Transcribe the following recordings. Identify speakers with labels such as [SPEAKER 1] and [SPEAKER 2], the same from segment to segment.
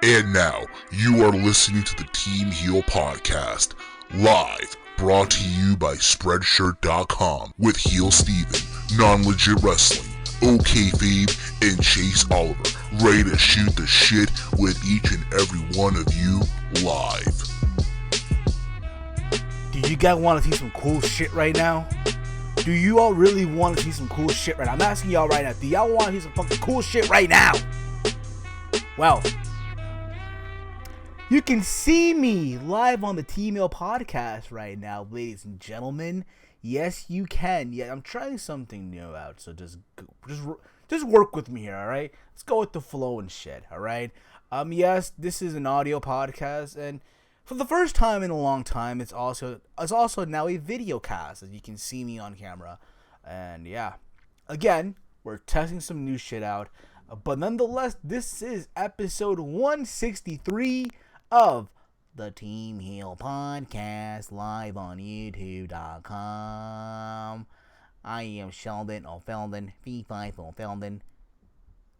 [SPEAKER 1] And now, you are listening to the Team Heel Podcast, live, brought to you by Spreadshirt.com, with Heel Steven, Non-Legit Wrestling, OKFabe, and Chase Oliver, ready to shoot the shit with each and every one of you live.
[SPEAKER 2] Do you guys want to see some cool shit right now? Do you all really want to see some cool shit right now? I'm asking y'all right now, do y'all want to see some fucking cool shit right now? Well, you can see me live on the TEAMHEEL podcast right now, ladies and gentlemen. Yes, you can. Yeah, I'm trying something new out, so just work with me here, all right? Let's go with the flow and shit, all right? Yes, this is an audio podcast, and for the first time in a long time, it's also now a video cast, as you can see me on camera. And yeah, again, we're testing some new shit out, but nonetheless, this is episode 163 of the TEAMHEEL podcast, live on YouTube.com. I am Sheldon O'Felden, V5 O'Felden.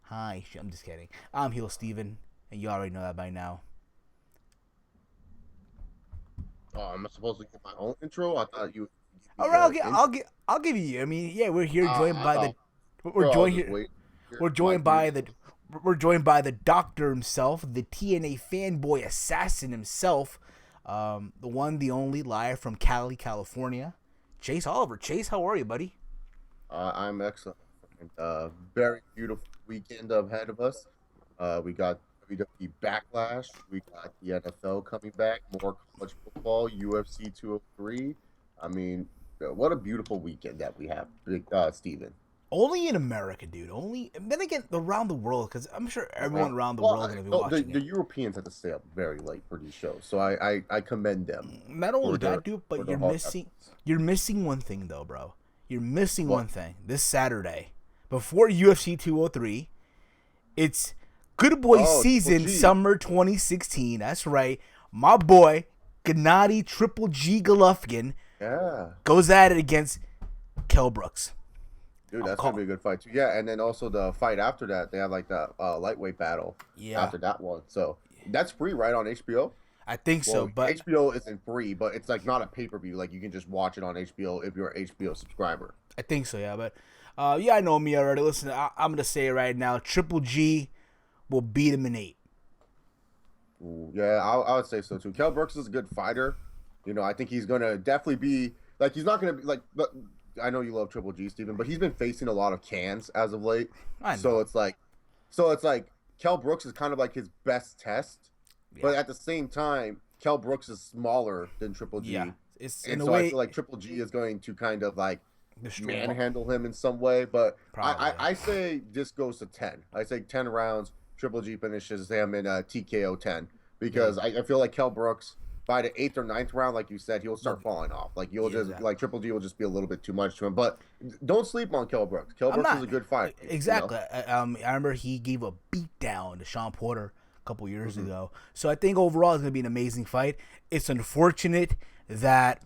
[SPEAKER 2] Hi, I'm just kidding. I'm Heel Steven, and you already know that by now.
[SPEAKER 3] Oh, I'm supposed to get my own intro? I thought you.
[SPEAKER 2] All right, I'll give you. I mean, yeah, we're here joined by we're joined by the doctor himself, the TNA fanboy assassin himself, the one, the only, live from Cali, California, Chase Oliver. Chase, how are you, buddy?
[SPEAKER 3] I'm excellent. Very beautiful weekend ahead of us. We got WWE Backlash. We got the NFL coming back. More college football. UFC 203. I mean, what a beautiful weekend that we have, Steven.
[SPEAKER 2] Only in America, dude. Only, and then again, around the world, because I'm sure everyone around the world is going to be watching
[SPEAKER 3] the Europeans have to stay up very late for these shows, so I commend them.
[SPEAKER 2] Not only that, dude, but you're missing one thing, though, bro. You're missing one thing. This Saturday, before UFC 203, it's Good Boy Season Summer 2016. That's right. My boy, Gennady Triple G Golovkin, goes at it against Kell Brooks.
[SPEAKER 3] Dude, that's going to be a good fight, too. Yeah, and then also the fight after that, they have like the lightweight battle after that one. So that's free, right, on HBO?
[SPEAKER 2] I think so, but
[SPEAKER 3] HBO isn't free, but it's like not a pay-per-view. Like, you can just watch it on HBO if you're an HBO subscriber.
[SPEAKER 2] I think so, yeah. But, yeah, I know me already. Listen, I'm going to say it right now. Triple G will beat him in 8.
[SPEAKER 3] Ooh, yeah, I would say so, too. Kell Brooks is a good fighter. You know, I think he's going to definitely be, like, he's not going to be, like, I know you love Triple G, Steven, but he's been facing a lot of cans as of late.
[SPEAKER 2] I know.
[SPEAKER 3] So it's like Kell Brooks is kind of like his best test, but at the same time, Kell Brooks is smaller than Triple G.
[SPEAKER 2] Yeah,
[SPEAKER 3] I feel like Triple G is going to kind of like manhandle him in some way. But I say this goes to 10. I say 10 rounds. Triple G finishes him in a TKO 10 because I feel like Kell Brooks, by the 8th or 9th round, like you said, he'll start falling off. Like like Triple G will just be a little bit too much to him. But don't sleep on Kell Brooks. Kell Brooks is a good fight.
[SPEAKER 2] Exactly. You know? I remember he gave a beatdown to Sean Porter a couple years ago. So I think overall it's gonna be an amazing fight. It's unfortunate that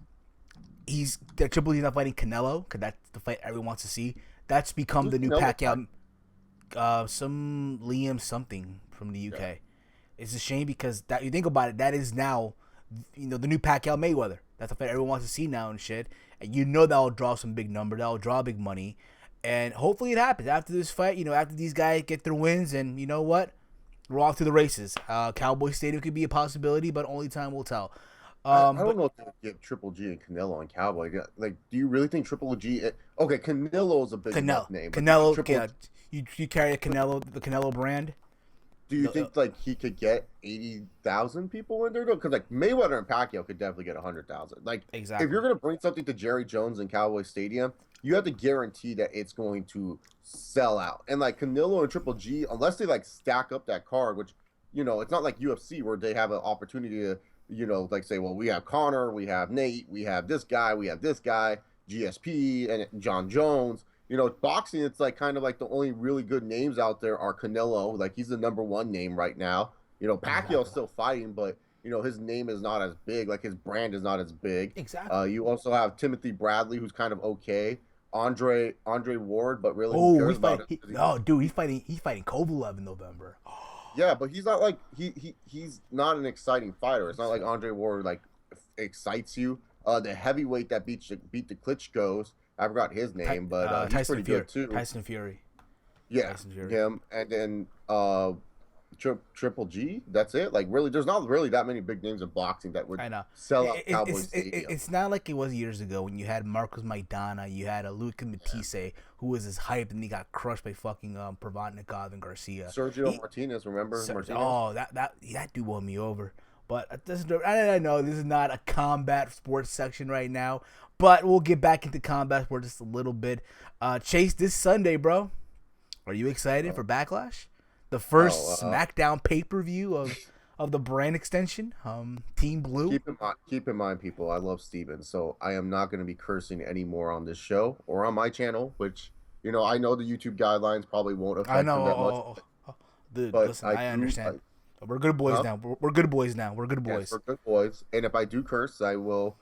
[SPEAKER 2] Triple G's not fighting Canelo, because that's the fight everyone wants to see. That's become the new Pacquiao. Some Liam something from the UK. Yeah. It's a shame because that you think about it, that is now, you know, the new Pacquiao Mayweather. That's the fight everyone wants to see now and shit. And you know that'll draw some big number. That'll draw big money. And hopefully it happens after this fight. You know, after these guys get their wins, and you know what? We're off to the races. Cowboy Stadium could be a possibility, but only time will tell.
[SPEAKER 3] I don't know if they would give Triple G and Canelo and Cowboy. Like, do you really think Triple G? Okay, Canelo is a big enough name.
[SPEAKER 2] Canelo, you carry the Canelo brand.
[SPEAKER 3] Do you think like he could get 80,000 people in there? Because like Mayweather and Pacquiao could definitely get 100,000. Like,
[SPEAKER 2] exactly.
[SPEAKER 3] If you're gonna bring something to Jerry Jones and Cowboy Stadium, you have to guarantee that it's going to sell out. And like Canelo and Triple G, unless they like stack up that card, which, you know, it's not like UFC where they have an opportunity to, you know, like say, well, we have Conor, we have Nate, we have this guy, GSP, and John Jones. You know, boxing, it's like kind of like the only really good names out there are Canelo. Like, he's the number one name right now. You know, Pacquiao's still fighting, but, you know, his name is not as big. Like, his brand is not as big.
[SPEAKER 2] Exactly.
[SPEAKER 3] You also have Timothy Bradley, who's kind of okay. Andre Ward, but really,
[SPEAKER 2] he's fighting Kovalev in November.
[SPEAKER 3] Yeah, but he's not like he's not an exciting fighter. It's not like Andre Ward like excites you. The heavyweight that beat the Klitschko's, I forgot his name, but he's pretty good too.
[SPEAKER 2] Tyson Fury.
[SPEAKER 3] Yeah,
[SPEAKER 2] Tyson Fury.
[SPEAKER 3] him, and then Triple G. That's it. Like really, there's not really that many big names in boxing that would sell out Cowboys Stadium.
[SPEAKER 2] It's not like it was years ago when you had Marcos Maidana, you had a Luca Matisse who was as hyped and he got crushed by fucking Provodnikov and Garcia.
[SPEAKER 3] Sergio Martinez, remember? Martinez?
[SPEAKER 2] Oh, that dude won me over. But I know this is not a combat sports section right now, but we'll get back into combat sports just a little bit. Chase, this Sunday, bro, are you excited for Backlash? The first SmackDown pay-per-view of the brand extension, Team Blue.
[SPEAKER 3] Keep in mind, people, I love Steven, so I am not going to be cursing anymore on this show or on my channel, which, I know the YouTube guidelines probably won't affect them that much.
[SPEAKER 2] Dude, listen, I understand. We're good boys now. We're good boys now. We're good boys.
[SPEAKER 3] Yes, we're good boys. And if I do curse, I will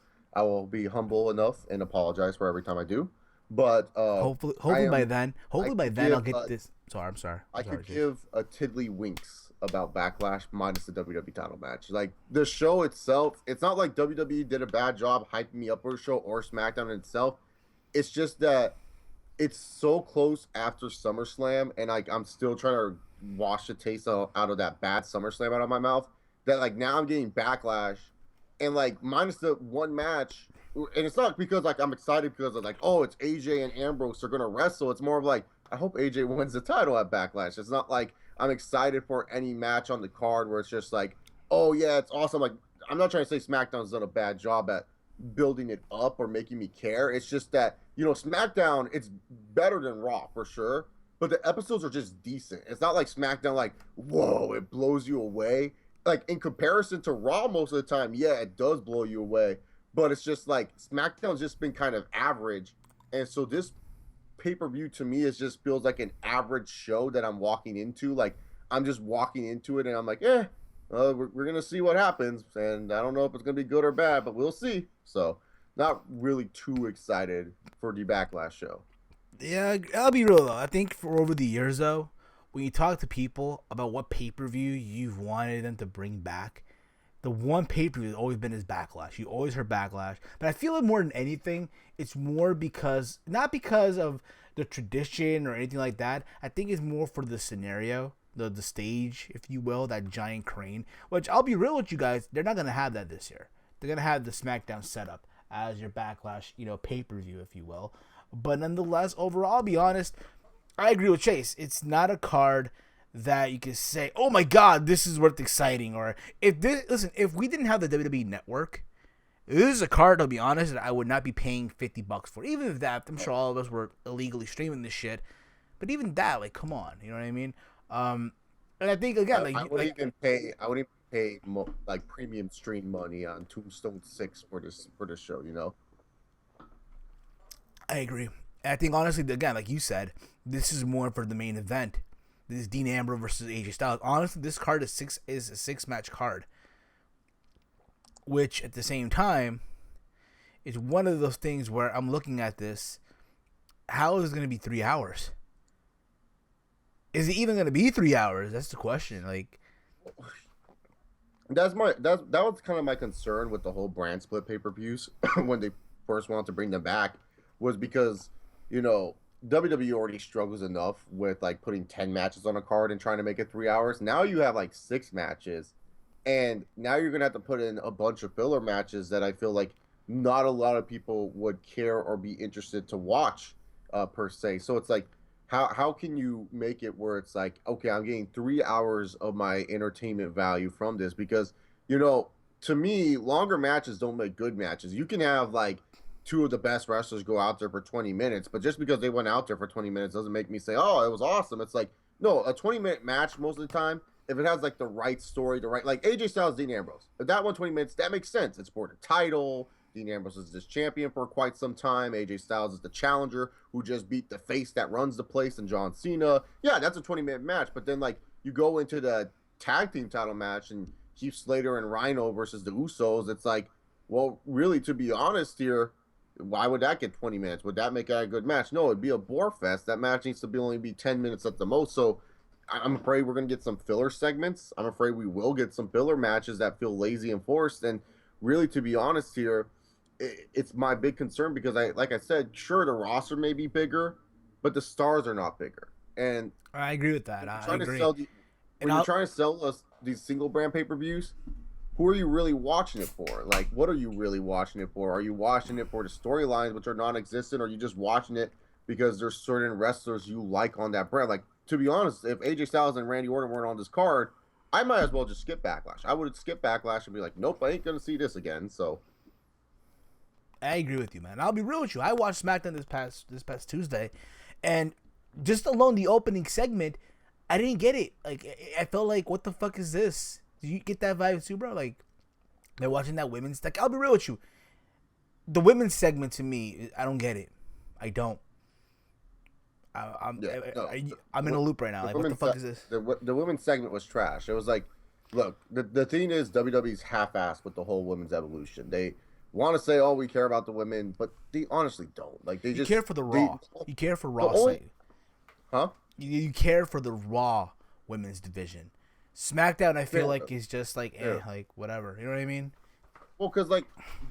[SPEAKER 3] be humble enough and apologize for every time I do. But
[SPEAKER 2] hopefully by then I'll get this. I'm sorry.
[SPEAKER 3] I could give a tiddlywinks about Backlash minus the WWE title match. Like the show itself, it's not like WWE did a bad job hyping me up for a show or SmackDown itself. It's just that it's so close after SummerSlam, and I'm still trying to wash the taste out of that bad SummerSlam out of my mouth. That like now I'm getting Backlash, and like minus the one match. And it's not because like I'm excited because of like, oh, it's AJ and Ambrose are gonna wrestle. It's more of like, I hope AJ wins the title at Backlash. It's not like I'm excited for any match on the card where it's just like, oh yeah, it's awesome. Like I'm not trying to say SmackDown's done a bad job at building it up or making me care. It's just that SmackDown, it's better than Raw for sure, but the episodes are just decent. It's not like SmackDown like, whoa, it blows you away. Like in comparison to Raw, most of the time, yeah, it does blow you away. But it's just like SmackDown's just been kind of average. And so this pay-per-view to me just feels like an average show that I'm walking into. Like I'm just walking into it and I'm like, we're going to see what happens. And I don't know if it's going to be good or bad, but we'll see. So not really too excited for the Backlash show.
[SPEAKER 2] Yeah, I'll be real though. I think for over the years though, when you talk to people about what pay-per-view you've wanted them to bring back, the one pay-per-view has always been his Backlash. You always heard Backlash. But I feel it more than anything, it's more because, not because of the tradition or anything like that. I think it's more for the scenario, the stage, if you will, that giant crane. Which, I'll be real with you guys, they're not going to have that this year. They're going to have the SmackDown setup as your Backlash, pay-per-view, if you will. But nonetheless, overall, I'll be honest, I agree with Chase. It's not a card that you can say, oh my God, this is what's exciting. Or if we didn't have the WWE Network, this is a card, I'll be honest, that I would not be paying $50 for. Even if that, I'm sure all of us were illegally streaming this shit. But even that, like, come on, you know what I mean? And I think again,
[SPEAKER 3] I wouldn't even pay like premium stream money on Tombstone 6 for this show.
[SPEAKER 2] I agree. And I think honestly, again, like you said, this is more for the main event. This is Dean Ambrose versus AJ Styles. Honestly, this card is a 6-match card, which at the same time is one of those things where I'm looking at this. How is it going to be 3 hours? Is it even going to be 3 hours? That's the question. Like,
[SPEAKER 3] that was kind of my concern with the whole brand split pay-per-views when they first wanted to bring them back, was because WWE already struggles enough with like putting 10 matches on a card and trying to make it 3 hours. Now you have like 6 matches, and now you're gonna have to put in a bunch of filler matches that I feel like not a lot of people would care or be interested to watch per se. So it's like, how can you make it where it's like, okay, I'm getting 3 hours of my entertainment value from this? Because to me, longer matches don't make good matches. You can have like 2 of the best wrestlers go out there for 20 minutes, but just because they went out there for 20 minutes doesn't make me say, oh, it was awesome. It's like, no, a 20-minute match most of the time, if it has like the right story, like AJ Styles, Dean Ambrose, if that went 20 minutes, that makes sense. It's for the title. Dean Ambrose is this champion for quite some time. AJ Styles is the challenger who just beat the face that runs the place and John Cena. Yeah, that's a 20-minute match. But then like you go into the tag team title match and Heath Slater and Rhino versus the Usos. It's like, well, really, to be honest here, why would that get 20 minutes? Would that make it a good match? No, it'd be a bore fest. That match needs to only be 10 minutes at the most. So I'm afraid we're going to get some filler segments. I'm afraid we will get some filler matches that feel lazy and forced. And really, to be honest here, it's my big concern because like I said, sure, the roster may be bigger, but the stars are not bigger. And
[SPEAKER 2] I agree with that. I agree.
[SPEAKER 3] When you're trying to sell us these single brand pay-per-views, who are you really watching it for? Like, what are you really watching it for? Are you watching it for the storylines, which are non-existent, or are you just watching it because there's certain wrestlers you like on that brand? Like, to be honest, if AJ Styles and Randy Orton weren't on this card, I might as well just skip Backlash. I would skip Backlash and be like, nope, I ain't gonna see this again. So,
[SPEAKER 2] I agree with you, man. I'll be real with you. I watched SmackDown this past Tuesday, and just alone the opening segment, I didn't get it. Like, I felt like, what the fuck is this? Did you get that vibe too, bro? Like, they're watching that women's. Like, I'll be real with you. The women's segment to me, I don't get it. I don't. I'm in a loop right now. Like, what the fuck is this?
[SPEAKER 3] The women's segment was trash. It was like, look, the thing is WWE's half-assed with the whole women's evolution. They want to say, oh, we care about the women, but they honestly don't. Like, they just
[SPEAKER 2] care for the Raw. You care for Raw.
[SPEAKER 3] Huh?
[SPEAKER 2] You care for the Raw women's division. SmackDown, I feel like, is just like, like, whatever. You know what I mean?
[SPEAKER 3] Well, because, like,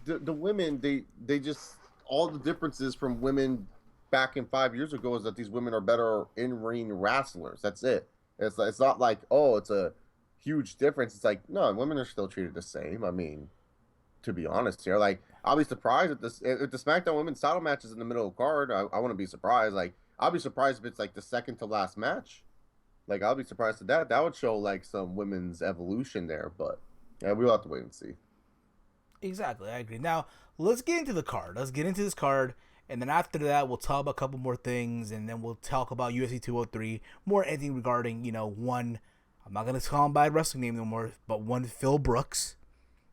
[SPEAKER 3] the women, they just, all the differences from women back in 5 years ago is that these women are better in-ring wrestlers. That's it. It's not like, oh, it's a huge difference. It's like, no, women are still treated the same. I mean, to be honest here, like, I'll be surprised if the SmackDown women's title match is in the middle of the card. I wouldn't be surprised. Like, I'll be surprised if it's like the second to last match. Like, I'll be surprised at that. That would show like some women's evolution there, but yeah, we'll have to wait and see.
[SPEAKER 2] Exactly, I agree. Now, let's get into the card. Let's get into this card, and then after that, we'll talk about a couple more things, and then we'll talk about UFC 203, more anything regarding, one, I'm not going to call him by a wrestling name no more, but one Phil Brooks,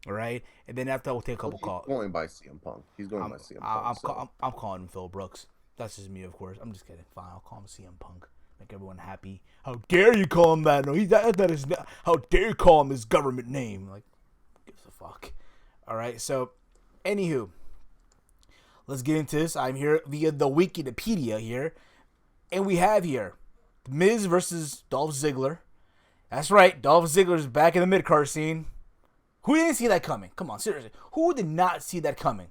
[SPEAKER 2] all right? And then after that, we'll take a couple calls.
[SPEAKER 3] He's going by CM Punk. He's going by CM Punk.
[SPEAKER 2] I'm calling him Phil Brooks. That's just me, of course. I'm just kidding. Fine, I'll call him CM Punk. Make everyone happy. How dare you call him that? No, that is not. How dare you call him his government name? Like, who gives a fuck? All right. So, anywho, let's get into this. I'm here via the Wikipedia here, and we have here The Miz versus Dolph Ziggler. That's right. Dolph Ziggler's back in the mid-card scene. Who didn't see that coming? Come on, seriously. Who did not see that coming?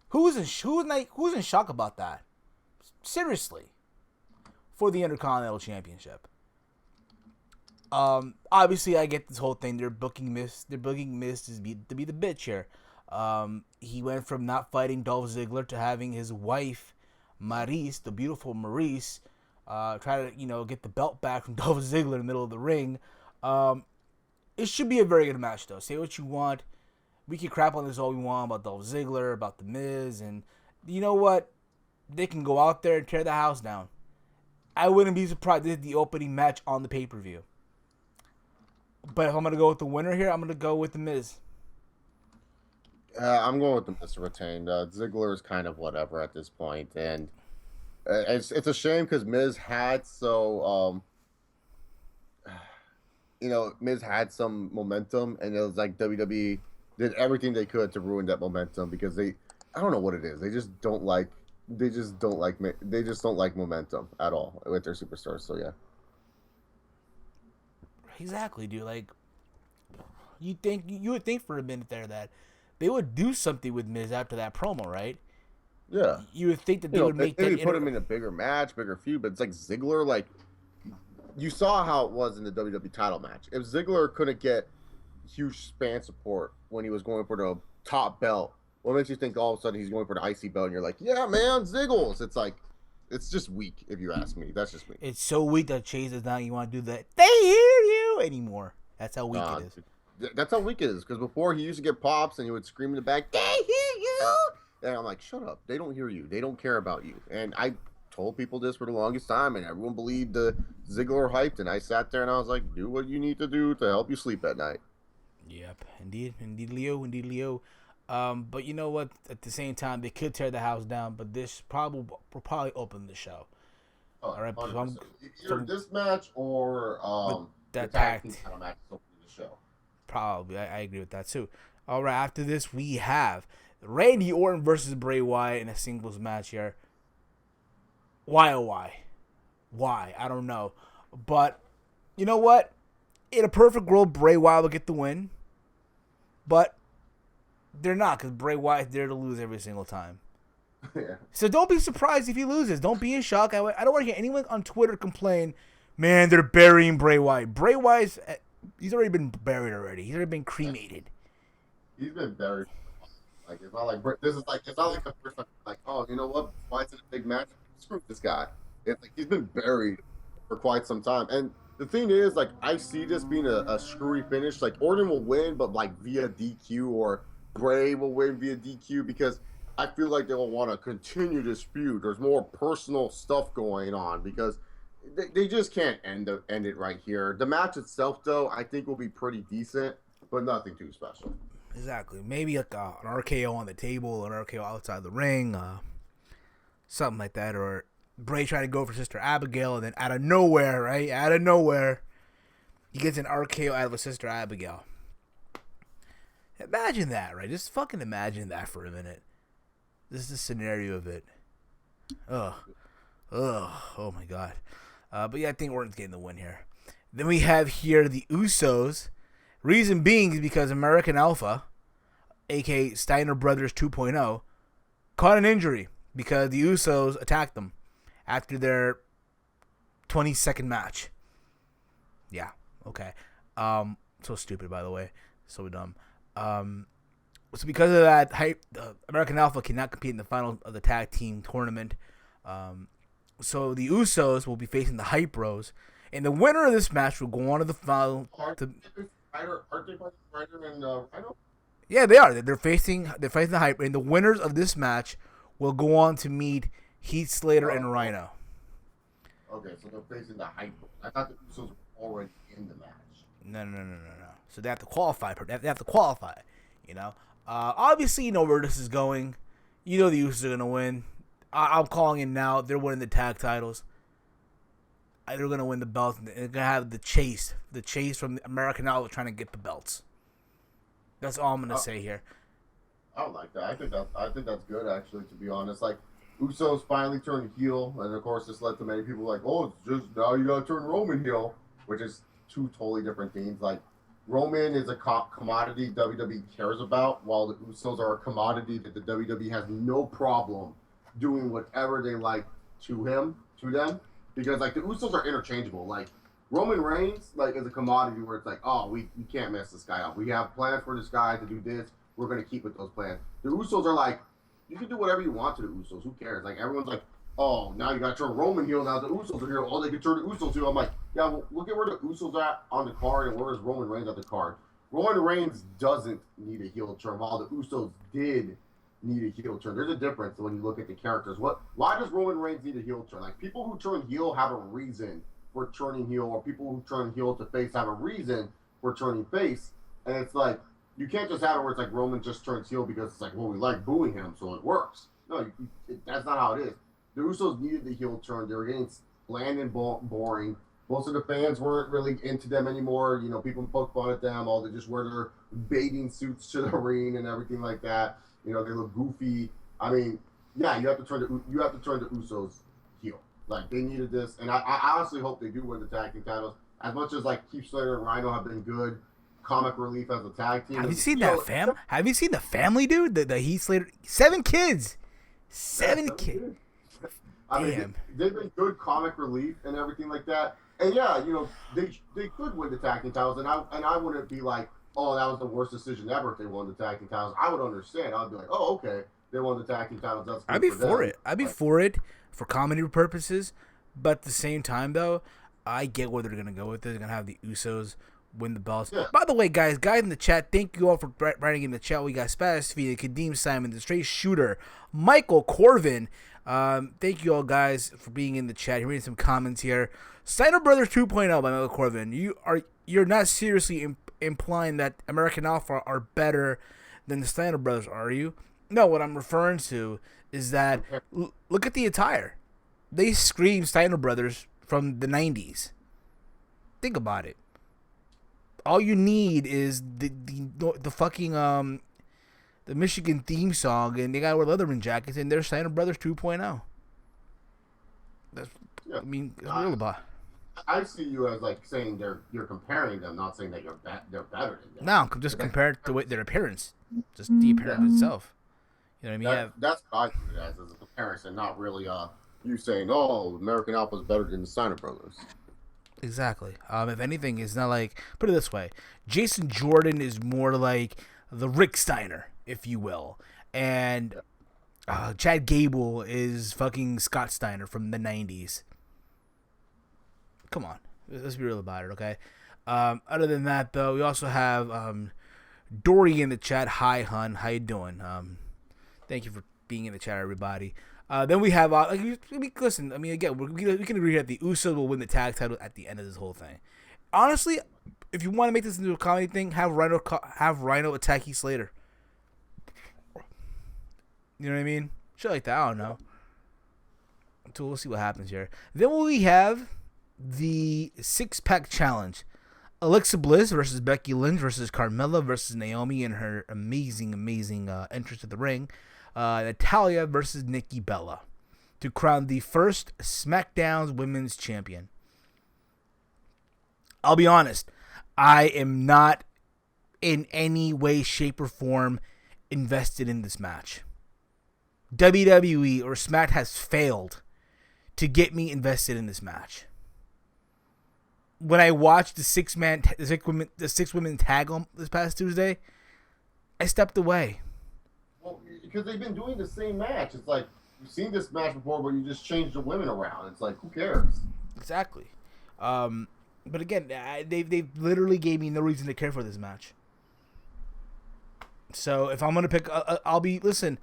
[SPEAKER 2] Who's in shock about that? Seriously. For the Intercontinental Championship. Obviously, I get this whole thing. They're booking Miz to be the bitch here. He went from not fighting Dolph Ziggler to having his wife, Maryse, the beautiful Maryse, try to get the belt back from Dolph Ziggler in the middle of the ring. It should be a very good match, though. Say what you want. We can crap on this all we want about Dolph Ziggler, about the Miz, and you know what? They can go out there and tear the house down. I wouldn't be surprised this is the opening match on the pay-per-view. But if I'm going to go with the winner here, I'm going to go with the Miz.
[SPEAKER 3] I'm going with the Miz to retain. Ziggler is kind of whatever at this point, and it's a shame because Miz had Miz had some momentum, and it was like WWE did everything they could to ruin that momentum because I don't know what it is. They just don't like momentum at all with their superstars. So yeah.
[SPEAKER 2] Exactly, dude. Like, you would think for a minute there that they would do something with Miz after that promo, right?
[SPEAKER 3] Yeah.
[SPEAKER 2] You would think that they would make
[SPEAKER 3] maybe put him in a bigger match, bigger feud, but it's like Ziggler. Like, you saw how it was in the WWE title match. If Ziggler couldn't get huge fan support when he was going for the top belt, what makes you think all of a sudden he's going for the IC belt and you're like, yeah, man, Ziggles? It's like, it's just weak, if you ask me. That's just me.
[SPEAKER 2] It's so weak that Chase does not even want to do that. They hear you anymore. That's how weak it is.
[SPEAKER 3] That's how weak it is. Because before he used to get pops and he would scream in the back, they hear you. And I'm like, shut up. They don't hear you. They don't care about you. And I told people this for the longest time, and everyone believed the Ziggler hyped. And I sat there and I was like, do what you need to do to help you sleep at night.
[SPEAKER 2] Yep, indeed, Leo. But you know what? At the same time, they could tear the house down, but this will probably open the show.
[SPEAKER 3] Oh,
[SPEAKER 2] all right,
[SPEAKER 3] either this match or
[SPEAKER 2] that tag team
[SPEAKER 3] match opening the show.
[SPEAKER 2] Probably, I agree with that too. All right, after this, we have Randy Orton versus Bray Wyatt in a singles match here. Why, oh why? I don't know, but You know what? In a perfect world, Bray Wyatt will get the win. But they're not, because Bray Wyatt's there to lose every single time.
[SPEAKER 3] Yeah.
[SPEAKER 2] So don't be surprised if he loses. Don't be in shock. I don't want to hear anyone on Twitter complain, man, they're burying Bray Wyatt. Bray Wyatt's, he's already been buried already. He's already been cremated.
[SPEAKER 3] He's been buried. Like, it's not like this is like, it's not like the first time, like, oh, you know what? Wyatt's in a big match. Screw this guy. It's like he's been buried for quite some time. And the thing is, like, I see this being a screwy finish. Like, Orton will win, but like via DQ, or Bray will win via DQ, because I feel like they will want to continue this feud. There's more personal stuff going on, because they just can't end it right here. The match itself, though, I think will be pretty decent, but nothing too special.
[SPEAKER 2] Exactly. Maybe like an RKO on the table, an RKO outside the ring, something like that, or Bray trying to go for Sister Abigail, and then out of nowhere, right? Out of nowhere, he gets an RKO out of a Sister Abigail. Imagine that, right? Just fucking imagine that for a minute. This is the scenario of it. Oh my God. But yeah, I think Orton's getting the win here. Then we have here the Usos. Reason being is because American Alpha, a.k.a. Steiner Brothers 2.0, caught an injury because the Usos attacked them after their 22nd match. Yeah, okay. So stupid, by the way. So dumb. So because of that, American Alpha cannot compete in the final of the tag team tournament. So the Usos will be facing the Hype Bros, and the winner of this match will go on to the final.
[SPEAKER 3] Aren't they Ryder and Rhino?
[SPEAKER 2] Yeah, they are. They're facing the Hype, and the winners of this match will go on to meet Heath Slater and Rhino.
[SPEAKER 3] Okay, so they're facing the Hype. I thought the Usos were already in the match.
[SPEAKER 2] No. So they have to qualify. They have to qualify. You know. Obviously, you know where this is going. You know the Usos are gonna win. I'm calling it now. They're winning the tag titles. They're gonna win the belts. They're gonna have the chase from the American Alpha trying to get the belts. That's all I'm gonna say here.
[SPEAKER 3] I don't like that. I think that's good, actually. To be honest, like, Usos finally turned heel, and of course, this led to many people like, oh, it's just now you gotta turn Roman heel, which is two totally different things. Like, Roman is a commodity WWE cares about, while the Usos are a commodity that the WWE has no problem doing whatever they like to them, because like the Usos are interchangeable. Like, Roman Reigns, like, is a commodity where it's like, oh, we can't mess this guy up. We have plans for this guy to do this. We're gonna keep with those plans. The Usos are like, you can do whatever you want to the Usos. Who cares? Like, everyone's like, oh, now you gotta turn Roman heel. Now the Usos are here. Oh, they can turn the Usos heel. I'm like, yeah, well, look at where the Usos are at on the card, and where is Roman Reigns at the card. Roman Reigns doesn't need a heel turn, while the Usos did need a heel turn. There's a difference when you look at the characters. Why does Roman Reigns need a heel turn? Like, people who turn heel have a reason for turning heel, or people who turn heel to face have a reason for turning face. And it's like, you can't just have it where it's like Roman just turns heel because it's like, well, we like booing him, so it works. No, that's not how it is. The Usos needed the heel turn. They were getting bland and boring. Most of the fans weren't really into them anymore. You know, people poke fun at them. All they just wear their bathing suits to the ring and everything like that. You know, they look goofy. I mean, yeah, you have to turn the Usos heel. Like, they needed this, and I honestly hope they do win the tag team titles. As much as like Heath Slater and Rhino have been good comic relief as a tag team.
[SPEAKER 2] Have you seen that fam? Have you seen the family, dude? The Heath Slater, 7 kids, 7 kids.
[SPEAKER 3] I mean, they've been good comic relief and everything like that. And yeah, you know, they could win the tag team titles, and I wouldn't be like, oh, that was the worst decision ever if they won the tag team titles. I would understand. I'd be like, oh, okay, they won the tag team titles. That's good.
[SPEAKER 2] I'd be for it. I'd be for it for comedy purposes, but at the same time, though, I get where they're gonna go with it. They're gonna have the Usos win the belts. Yeah. By the way, guys in the chat, thank you all for writing in the chat. We got Spaz Feed, Kadeem Simon, the Straight Shooter, Michael Corvin. Thank you all guys for being in the chat. Reading some comments here. Steiner Brothers 2.0 by Michael Corvin. You're not seriously implying that American Alpha are better than the Steiner Brothers, are you? No, what I'm referring to is that look at the attire. They scream Steiner Brothers from the 90s. Think about it. All you need is the fucking the Michigan theme song, and they got to wear Leatherman jackets, and they're Steiner Brothers 2.0. That's, yeah. I mean, it's real about.
[SPEAKER 3] I see you as like saying you're comparing them, not saying that they're better than them.
[SPEAKER 2] No, just compared to their appearance, just the appearance itself. You know what I mean?
[SPEAKER 3] That's what I see it as a comparison, not really you saying, oh, American Alpha is better than the Steiner Brothers.
[SPEAKER 2] Exactly. If anything, it's not like, put it this way, Jason Jordan is more like the Rick Steiner, if you will, and Chad Gable is fucking Scott Steiner from the '90s. Come on, let's be real about it, okay? Other than that, though, we also have Dory in the chat. Hi, hun. How you doing? Thank you for being in the chat, everybody. Then we have, listen, I mean, again, we can agree that the Usos will win the tag title at the end of this whole thing. Honestly, if you want to make this into a comedy thing, have Rhino attack Heath Slater. You know what I mean? Shit like that, I don't know. So we'll see what happens here. Then we have the 6-pack challenge. Alexa Bliss versus Becky Lynch versus Carmella versus Naomi in her amazing entrance to the ring. Natalya versus Nikki Bella to crown the first SmackDown Women's Champion. I'll be honest, I am not in any way, shape, or form invested in this match. WWE or Smack has failed to get me invested in this match. When I watched the six women tag on this past Tuesday, I stepped away.
[SPEAKER 3] Well, because they've been doing the same match. It's like you've seen this match before, but you just change the women around. It's like, who cares?
[SPEAKER 2] Exactly. But again, they literally gave me no reason to care for this match. So if I'm gonna pick, I'll be listen.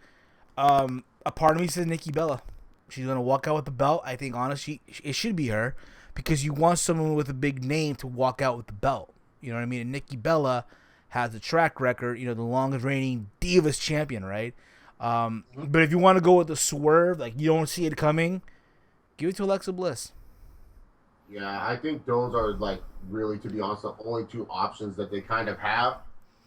[SPEAKER 2] A part of me says Nikki Bella. She's gonna walk out with the belt. I think honestly, it should be her because you want someone with a big name to walk out with the belt. You know what I mean? And Nikki Bella has a track record. You know, the longest reigning Divas champion, right? But if you want to go with the swerve, like you don't see it coming, give it to Alexa Bliss.
[SPEAKER 3] Yeah, I think those are like really, to be honest, the only two options that they kind of have.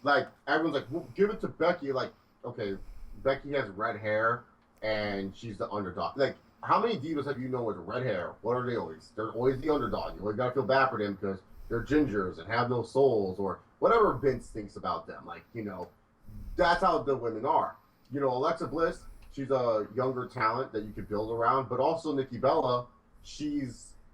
[SPEAKER 3] Like everyone's like, well, give it to Becky. Like, okay, Becky has red hair and she's the underdog. Like, how many divas have you known with red hair? What are they always? They're always the underdog. You always gotta feel bad for them because they're gingers and have no souls or whatever Vince thinks about them. Like, you know, that's how the women are. You know, Alexa Bliss, she's a younger talent that you could build around, but also Nikki Bella,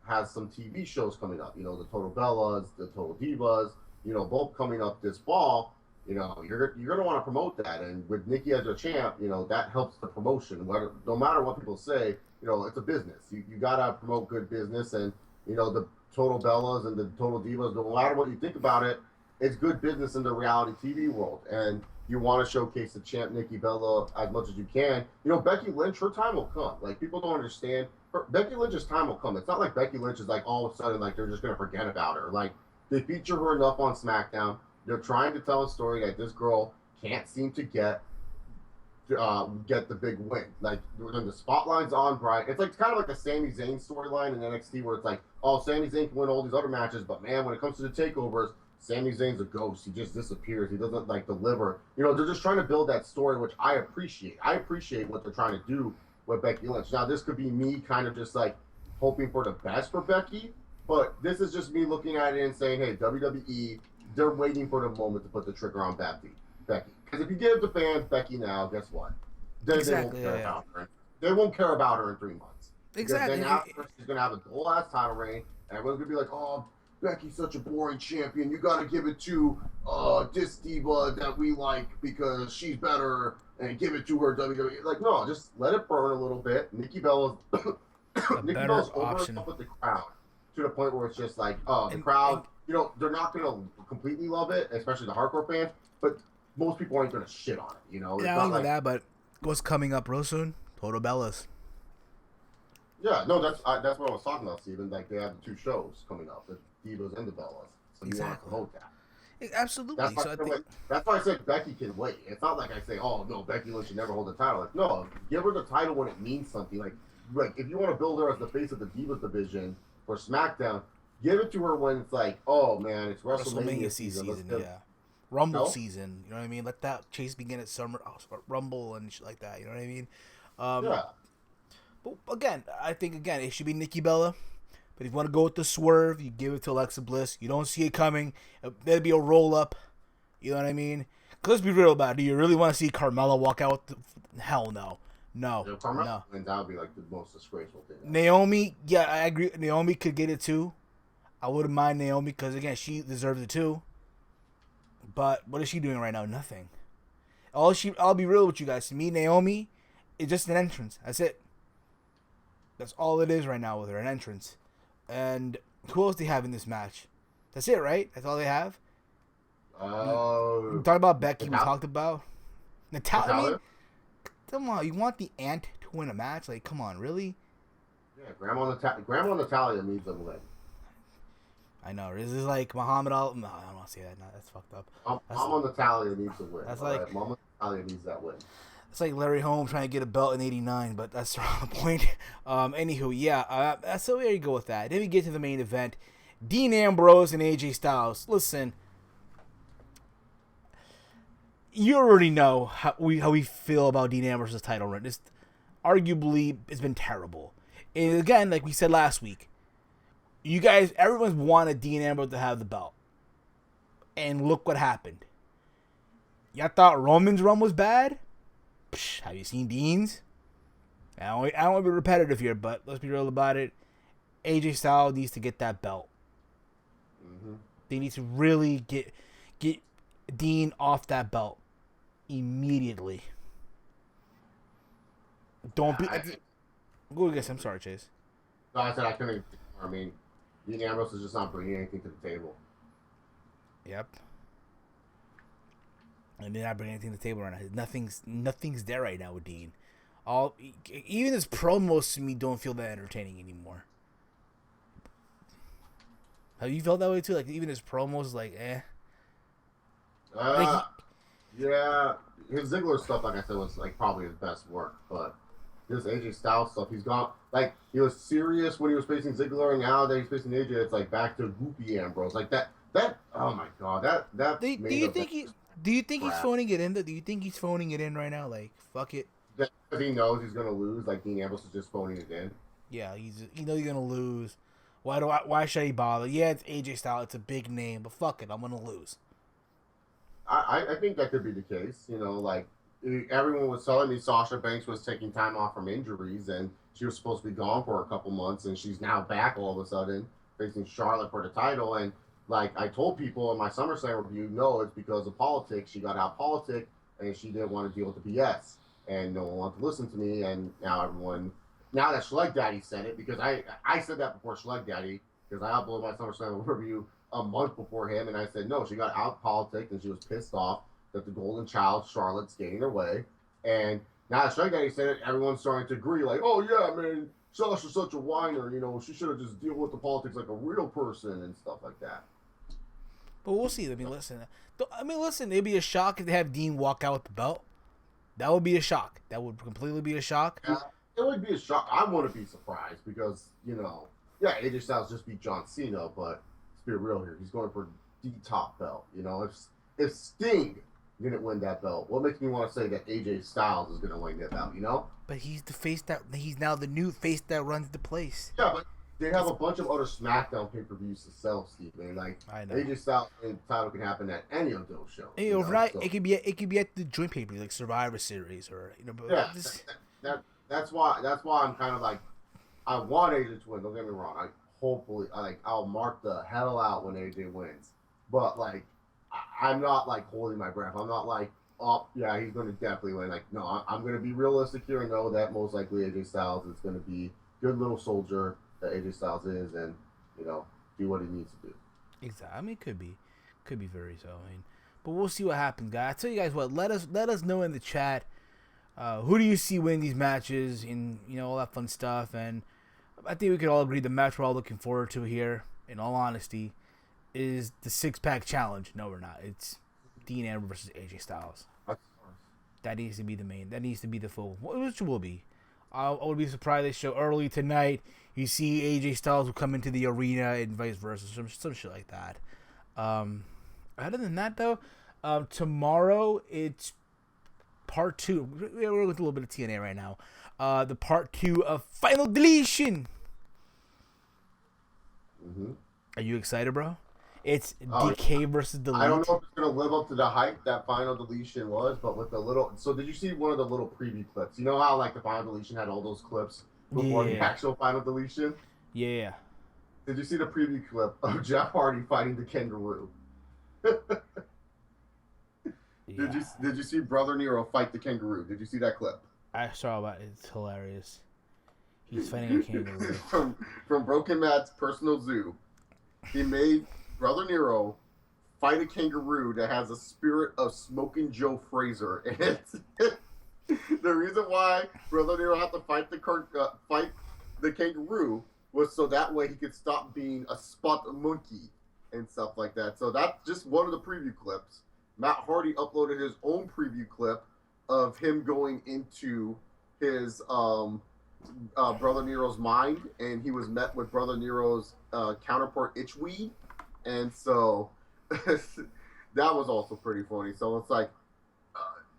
[SPEAKER 3] has some TV shows coming up. You know, the Total Bellas, the Total Divas. You know, both coming up this fall. You know, you're gonna want to promote that, and with Nikki as a champ, you know that helps the promotion. No matter what people say, you know it's a business. You gotta promote good business, and you know the Total Bellas and the Total Divas. No matter what you think about it, it's good business in the reality TV world, and you want to showcase the champ Nikki Bella as much as you can. You know, Becky Lynch, her time will come. Like people don't understand. Becky Lynch's time will come. It's not like Becky Lynch is like all of a sudden like they're just gonna forget about her. Like they feature her enough on SmackDown. They're trying to tell a story that this girl can't seem to get the big win. Like when the spotlight's on Brian, it's like kind of like the Sami Zayn storyline in NXT where it's like, oh, Sami Zayn can win all these other matches, but man, when it comes to the takeovers, Sami Zayn's a ghost. He just disappears. He doesn't like deliver. You know, they're just trying to build that story, which I appreciate. I appreciate what they're trying to do with Becky Lynch. Now, this could be me kind of just like hoping for the best for Becky, but this is just me looking at it and saying, hey, WWE, they're waiting for the moment to put the trigger on Becky. Because if you give the fans Becky now, guess what? Then
[SPEAKER 2] Exactly,
[SPEAKER 3] they won't care about her. They won't care about her in 3 months.
[SPEAKER 2] Exactly.
[SPEAKER 3] Then after, she's going to have a whole-ass title reign, and everyone's going to be like, oh, Becky's such a boring champion. You got to give it to this diva that we like because she's better, and give it to her WWE. Like, no, just let it burn a little bit. Nikki Bella's over with the crowd to the point where it's just like, the crowd, you know, they're not going to completely love it, especially the hardcore fans, but most people aren't going to shit on it, you know?
[SPEAKER 2] Yeah, not like that, but what's coming up real soon? Total Bellas.
[SPEAKER 3] Yeah, no, that's what I was talking about, Steven. Like, they have the 2 shows coming up, the Divas and the Bellas. So you want to promote that.
[SPEAKER 2] Absolutely.
[SPEAKER 3] That's why I said Becky can wait. It's not like I say, oh, no, Becky Lynch should never hold the title. Like, no, give her the title when it means something. Like if you want to build her as the face of the Divas division for SmackDown, give it to her when it's like, oh, man, it's WrestleMania season.
[SPEAKER 2] Yeah. Rumble season, you know what I mean? Let that chase begin at Summer Rumble and shit like that, you know what I mean? Yeah. But again, I think it should be Nikki Bella But if you want to go with the swerve, you give it to Alexa Bliss. You don't see it coming. There'd be a roll-up. You know what I mean? Because let's be real about it. Do you really want to see Carmella walk out? Hell no. No.
[SPEAKER 3] If Carmella wins, that would be like the most disgraceful thing.
[SPEAKER 2] Naomi, yeah, I agree. Naomi could get it too. I wouldn't mind Naomi because, again, she deserves it too. But what is she doing right now? Nothing. I'll be real with you guys. To me, Naomi is just an entrance. That's it. That's all it is right now with her, an entrance. And who else do they have in this match? That's it, right? That's all they have? We talked about Becky. We talked about Natalia. I mean, come on. You want the aunt to win a match? Like, come on, really?
[SPEAKER 3] Yeah, Grandma Natalia needs a win.
[SPEAKER 2] I know. This is like Muhammad Ali. No, I don't want to say that. No, that's fucked up.
[SPEAKER 3] Mama Natalia needs a win.
[SPEAKER 2] That's like
[SPEAKER 3] Mama Natalia needs that win.
[SPEAKER 2] It's like Larry Holmes trying to get a belt in '89, but that's around the point. Anywho, yeah. So there you go with that. Then we get to the main event: Dean Ambrose and AJ Styles. Listen, you already know how we feel about Dean Ambrose's title run. It's arguably it's been terrible. And again, like we said last week, you guys, everyone's wanted Dean Ambrose to have the belt, and look what happened. Y'all thought Roman's run was bad? Psh, have you seen Dean's? I don't want to be repetitive here, but let's be real about it. AJ Styles needs to get that belt.
[SPEAKER 3] Mm-hmm.
[SPEAKER 2] They need to really get Dean off that belt immediately. Don't be. Go again. I'm sorry, Chase.
[SPEAKER 3] No, I said I couldn't. I mean, Dean Ambrose is just not bringing anything to the table.
[SPEAKER 2] Yep. And they're not bringing anything to the table right now. Nothing's there right now with Dean. Even his promos to me don't feel that entertaining anymore. Have you felt that way too? Like even his promos, like
[SPEAKER 3] yeah, his Ziggler stuff, like I said, was like probably his best work. But this AJ Styles stuff, he's gone. Like he was serious when he was facing Ziggler, and now that he's facing AJ, it's like back to goopy Ambrose. Like that. Oh my god, that. Do you
[SPEAKER 2] think he's phoning it in? Do you think he's phoning it in right now? Like fuck it.
[SPEAKER 3] Because he knows he's gonna lose. Like Dean Ambrose is just phoning it in.
[SPEAKER 2] Yeah, he knows he's gonna lose. Why should he bother? Yeah, it's AJ Styles. It's a big name, but fuck it, I'm gonna lose.
[SPEAKER 3] I think that could be the case. You know, like everyone was telling me Sasha Banks was taking time off from injuries, and she was supposed to be gone for a couple months, and she's now back all of a sudden facing Charlotte for the title. And like I told people in my SummerSlam review, no, it's because of politics. She got out politic, and she didn't want to deal with the BS, and no one wanted to listen to me. And now that Schleg Daddy said it, because I said that before Schleg Daddy, because I uploaded my SummerSlam review a month before him, and I said, no, she got out politics, and she was pissed off that the golden child, Charlotte's getting her way. And now that Schleg Daddy said it, everyone's starting to agree, like, oh, yeah, man, Sasha's such a whiner, you know, she should have just deal with the politics like a real person and stuff like that.
[SPEAKER 2] But we'll see. I mean, listen, it'd be a shock if they have Dean walk out with the belt. That would be a shock. That would completely be a shock.
[SPEAKER 3] Yeah, it would be a shock. I wouldn't be surprised because, you know, yeah, AJ Styles just beat John Cena, but let's be real here. He's going for the top belt. You know, if Sting didn't win that belt, what makes me want to say that AJ Styles is going to win that belt, you know?
[SPEAKER 2] But he's now the new face that runs the place.
[SPEAKER 3] Yeah, but they have a bunch of other SmackDown pay-per-views to sell, Steve. Man. Like,
[SPEAKER 2] I know.
[SPEAKER 3] AJ Styles and title can happen at any of those shows.
[SPEAKER 2] Hey, overnight, so. It could be at the joint pay-per-view, like Survivor Series, or you know.
[SPEAKER 3] Yeah, that's why I'm kind of like, I want AJ to win. Don't get me wrong. I'll mark the hell out when AJ wins. But like, I'm not like holding my breath. I'm not like, oh yeah, he's going to definitely win. Like, no, I'm going to be realistic here and know that most likely AJ Styles is going to be good little soldier that AJ Styles is, and you know, do what he needs to do.
[SPEAKER 2] Exactly. I mean, it could be very so. I mean, but we'll see what happens, guys. I tell you guys what. Let us know in the chat. Who do you see win these matches, and you know all that fun stuff. And I think we could all agree the match we're all looking forward to here, in all honesty, is the 6-pack challenge. No, we're not. It's Dean Ambrose versus AJ Styles. That needs to be the main. That needs to be the full. Which will be. I would be surprised they show early tonight. You see AJ Styles will come into the arena and vice versa, some shit like that. Other than that, though, tomorrow it's part 2. We're with a little bit of TNA right now. The part 2 of Final Deletion.
[SPEAKER 3] Mm-hmm.
[SPEAKER 2] Are you excited, bro? It's DK versus Delete.
[SPEAKER 3] I don't know if it's gonna live up to the hype that Final Deletion was, but with the little. So did you see one of the little preview clips? You know how like the Final Deletion had all those clips before the actual Final Deletion?
[SPEAKER 2] Yeah.
[SPEAKER 3] Did you see the preview clip of Jeff Hardy fighting the kangaroo? Did you see Brother Nero fight the kangaroo? Did you see that clip?
[SPEAKER 2] I saw about it. It's hilarious. He's fighting a kangaroo.
[SPEAKER 3] from Broken Matt's personal zoo. He made Brother Nero fight a kangaroo that has a spirit of Smoking Joe Frazier. And the reason why Brother Nero had to fight the kangaroo was so that way he could stop being a spot monkey and stuff like that. So that's just one of the preview clips. Matt Hardy uploaded his own preview clip of him going into his Brother Nero's mind, and he was met with Brother Nero's counterpart Itchweed, and so that was also pretty funny. So it's like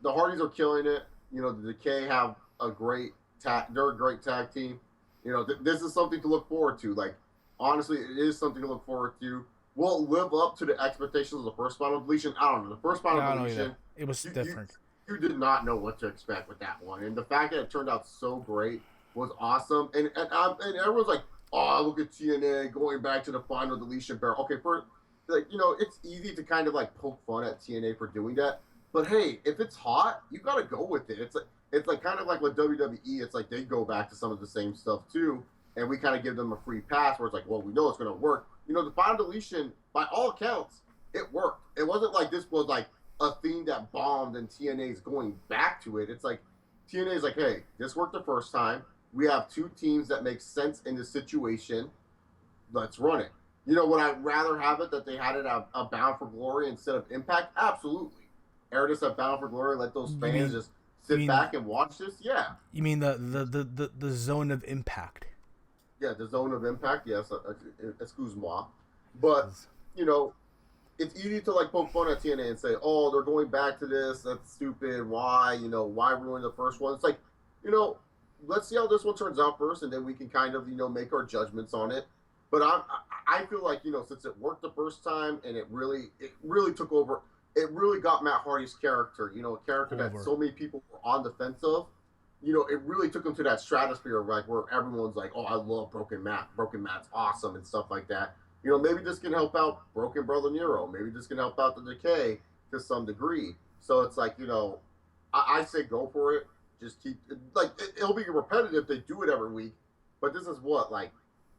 [SPEAKER 3] the Hardys are killing it. You know, the Decay have a great tag. They're a great tag team. You know, this is something to look forward to. Like, honestly, it is something to look forward to. Will it live up to the expectations of the first Final Deletion? I don't know. The first Final Deletion,
[SPEAKER 2] it was different.
[SPEAKER 3] You did not know what to expect with that one, and the fact that it turned out so great was awesome. And everyone's like, "Oh, look at TNA going back to the Final Deletion barrel." Okay, it's easy to kind of like poke fun at TNA for doing that, but hey, if it's hot, you got to go with it. It's like kind of like with WWE. It's like they go back to some of the same stuff too, and we kind of give them a free pass where it's like, well, we know it's going to work. You know, the Final Deletion, by all accounts, it worked. It wasn't like this was like a theme that bombed and TNA's going back to it. It's like TNA's like, hey, this worked the first time. We have two teams that make sense in this situation. Let's run it. You know, would I rather have it that they had it at Bound for Glory instead of Impact? Absolutely. Air this at Bound for Glory, let those fans just sit back and watch this? Yeah.
[SPEAKER 2] You mean the zone of impact?
[SPEAKER 3] Yeah, the zone of impact, yes, excuse-moi. But, you know, it's easy to, like, poke fun at TNA and say, oh, they're going back to this, that's stupid, why, you know, why ruin the first one? It's like, you know, let's see how this one turns out first, and then we can kind of, you know, make our judgments on it. But I feel like, you know, since it worked the first time, and it really took over, it really got Matt Hardy's character, you know, a character that so many people were on the fence of. You know, it really took him to that stratosphere of like where everyone's like, oh, I love Broken Matt. Broken Matt's awesome and stuff like that. You know, maybe this can help out Broken Brother Nero. Maybe this can help out the Decay to some degree. So it's like, you know, I say go for it. Just keep, like, it'll be repetitive. They do it every week. But this is what, like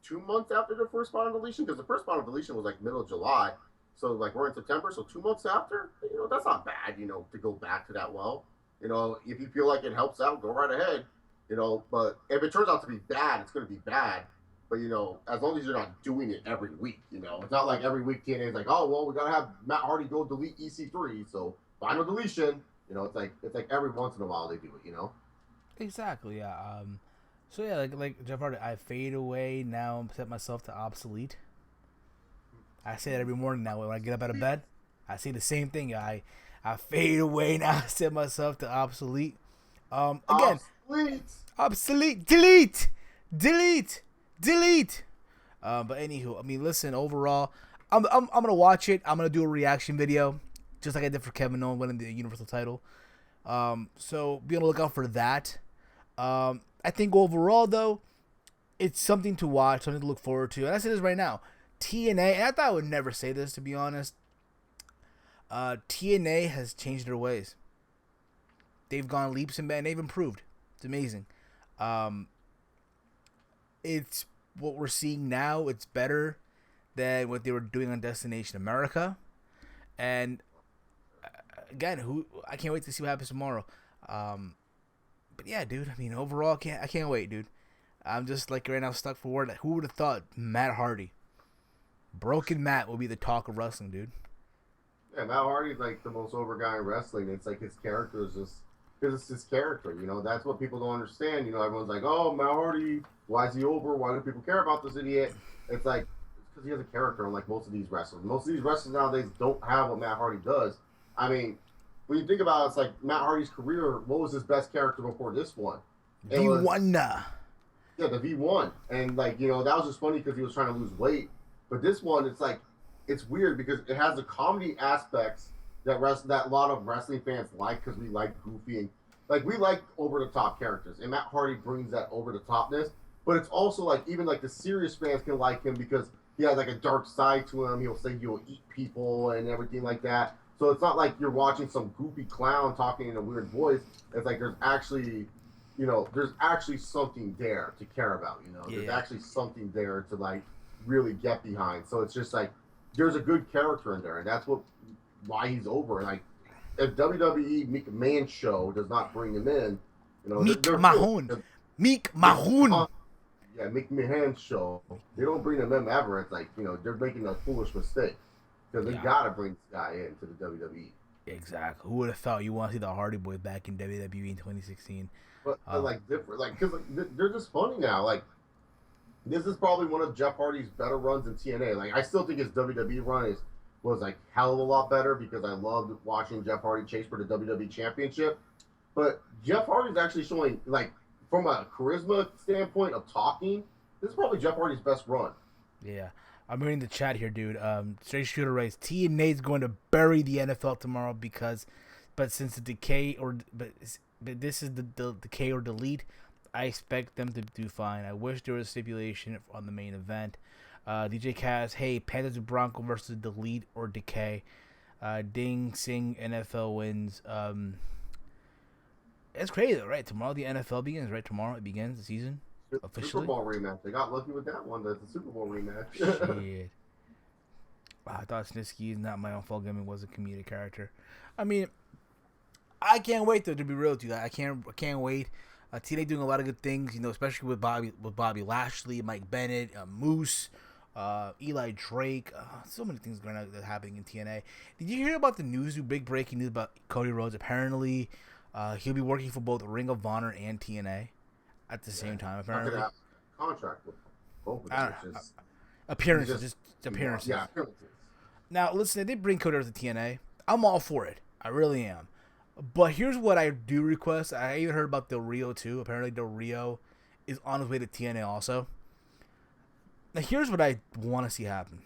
[SPEAKER 3] 2 months after the first Final Deletion? Because the first Final Deletion was like middle of July. So, like, we're in September. So 2 months after, you know, that's not bad, you know, to go back to that well. You know, if you feel like it helps out, go right ahead. You know, but if it turns out to be bad, it's going to be bad. But, you know, as long as you're not doing it every week, you know. It's not like every week TNA is like, oh, well, we got to have Matt Hardy go delete EC3. So, Final Deletion, you know, it's like every once in a while they do it, you know.
[SPEAKER 2] Exactly, yeah. So, yeah, like Jeff Hardy, I fade away now and set myself to obsolete. I say that every morning now when I get up out of bed. I say the same thing. I fade away now, set myself to obsolete. Again, obsolete, delete. But anywho, I mean, listen. Overall, I'm gonna watch it. I'm gonna do a reaction video, just like I did for Kevin Owens winning the Universal title. So be on the lookout for that. I think overall though, it's something to watch, something to look forward to. And I say this right now, TNA. And I thought I would never say this, to be honest. TNA has changed their ways. They've gone leaps and bounds. They've improved. It's amazing. It's what we're seeing now. It's better than what they were doing on Destination America. And again, I can't wait to see what happens tomorrow. But yeah, dude. I mean, overall, I can't wait, dude. I'm just like right now stuck for word. Who would have thought Matt Hardy, Broken Matt, will be the talk of wrestling, dude?
[SPEAKER 3] Yeah, Matt Hardy's like the most over guy in wrestling. It's like his character is just, because it's his character, you know. That's what people don't understand. You know, everyone's like, oh, Matt Hardy, why is he over? Why do people care about this idiot? It's like, it's because he has a character, unlike most of these wrestlers. Most of these wrestlers nowadays don't have what Matt Hardy does. I mean, when you think about it, it's like Matt Hardy's career, what was his best character before this one?
[SPEAKER 2] V1.
[SPEAKER 3] Yeah, the V1. And, like, you know, that was just funny because he was trying to lose weight. But this one, it's like, it's weird because it has the comedy aspects that a lot of wrestling fans like, because we like goofy and like we like over the top characters, and Matt Hardy brings that over the topness. But it's also like even like the serious fans can like him because he has like a dark side to him. He'll say he'll eat people and everything like that. So it's not like you're watching some goofy clown talking in a weird voice. It's like there's actually, there's actually something there to care about. There's actually something there to like really get behind. So it's just like there's a good character in there, and that's why he's over. And like if WWE McMahon show does not bring him in,
[SPEAKER 2] Meek Mahon.
[SPEAKER 3] Yeah, McMahon show. They don't bring him in ever. It's like they're making a foolish mistake because they gotta bring this guy into the WWE.
[SPEAKER 2] Exactly. Who would have thought you want to see the Hardy Boy back in WWE in 2016?
[SPEAKER 3] But like different, like because they're just funny now. Like this is probably one of Jeff Hardy's better runs in TNA. Like I still think his WWE run was like hell of a lot better because I loved watching Jeff Hardy chase for the WWE Championship. But Jeff Hardy's actually showing like, from a charisma standpoint of talking, this is probably Jeff Hardy's best run.
[SPEAKER 2] Yeah. I'm reading the chat here, dude. Straight Shooter writes, TNA's going to bury the NFL tomorrow but since the decay but this is the decay or delete, I expect them to do fine. I wish there was a stipulation on the main event. DJ Kaz, hey, Panthers and Bronco versus delete or decay. Ding, Sing, NFL wins. It's crazy, though, right? Tomorrow the NFL begins, right? Tomorrow it begins the season officially.
[SPEAKER 3] Super Bowl rematch. They got lucky with that one. That's a Super Bowl rematch.
[SPEAKER 2] Shit. Wow, I thought Snitsky's Not My Own Fault Gimmick was a comedic character. I mean, I can't wait though to be real with you guys. I can't wait. TNA doing a lot of good things, especially with Bobby Lashley, Mike Bennett, Moose, Eli Drake. So many things going on that happening in TNA. Did you hear about the big breaking news about Cody Rhodes? Apparently, he'll be working for both Ring of Honor and TNA at the same time. Apparently,
[SPEAKER 3] contract with both of them.
[SPEAKER 2] Appearances.
[SPEAKER 3] Yeah, appearances.
[SPEAKER 2] Now, listen, if they bring Cody Rhodes to TNA, I'm all for it. I really am. But here's what I do request. I even heard about Del Rio too. Apparently, Del Rio is on his way to TNA also. Now, here's what I want to see happen.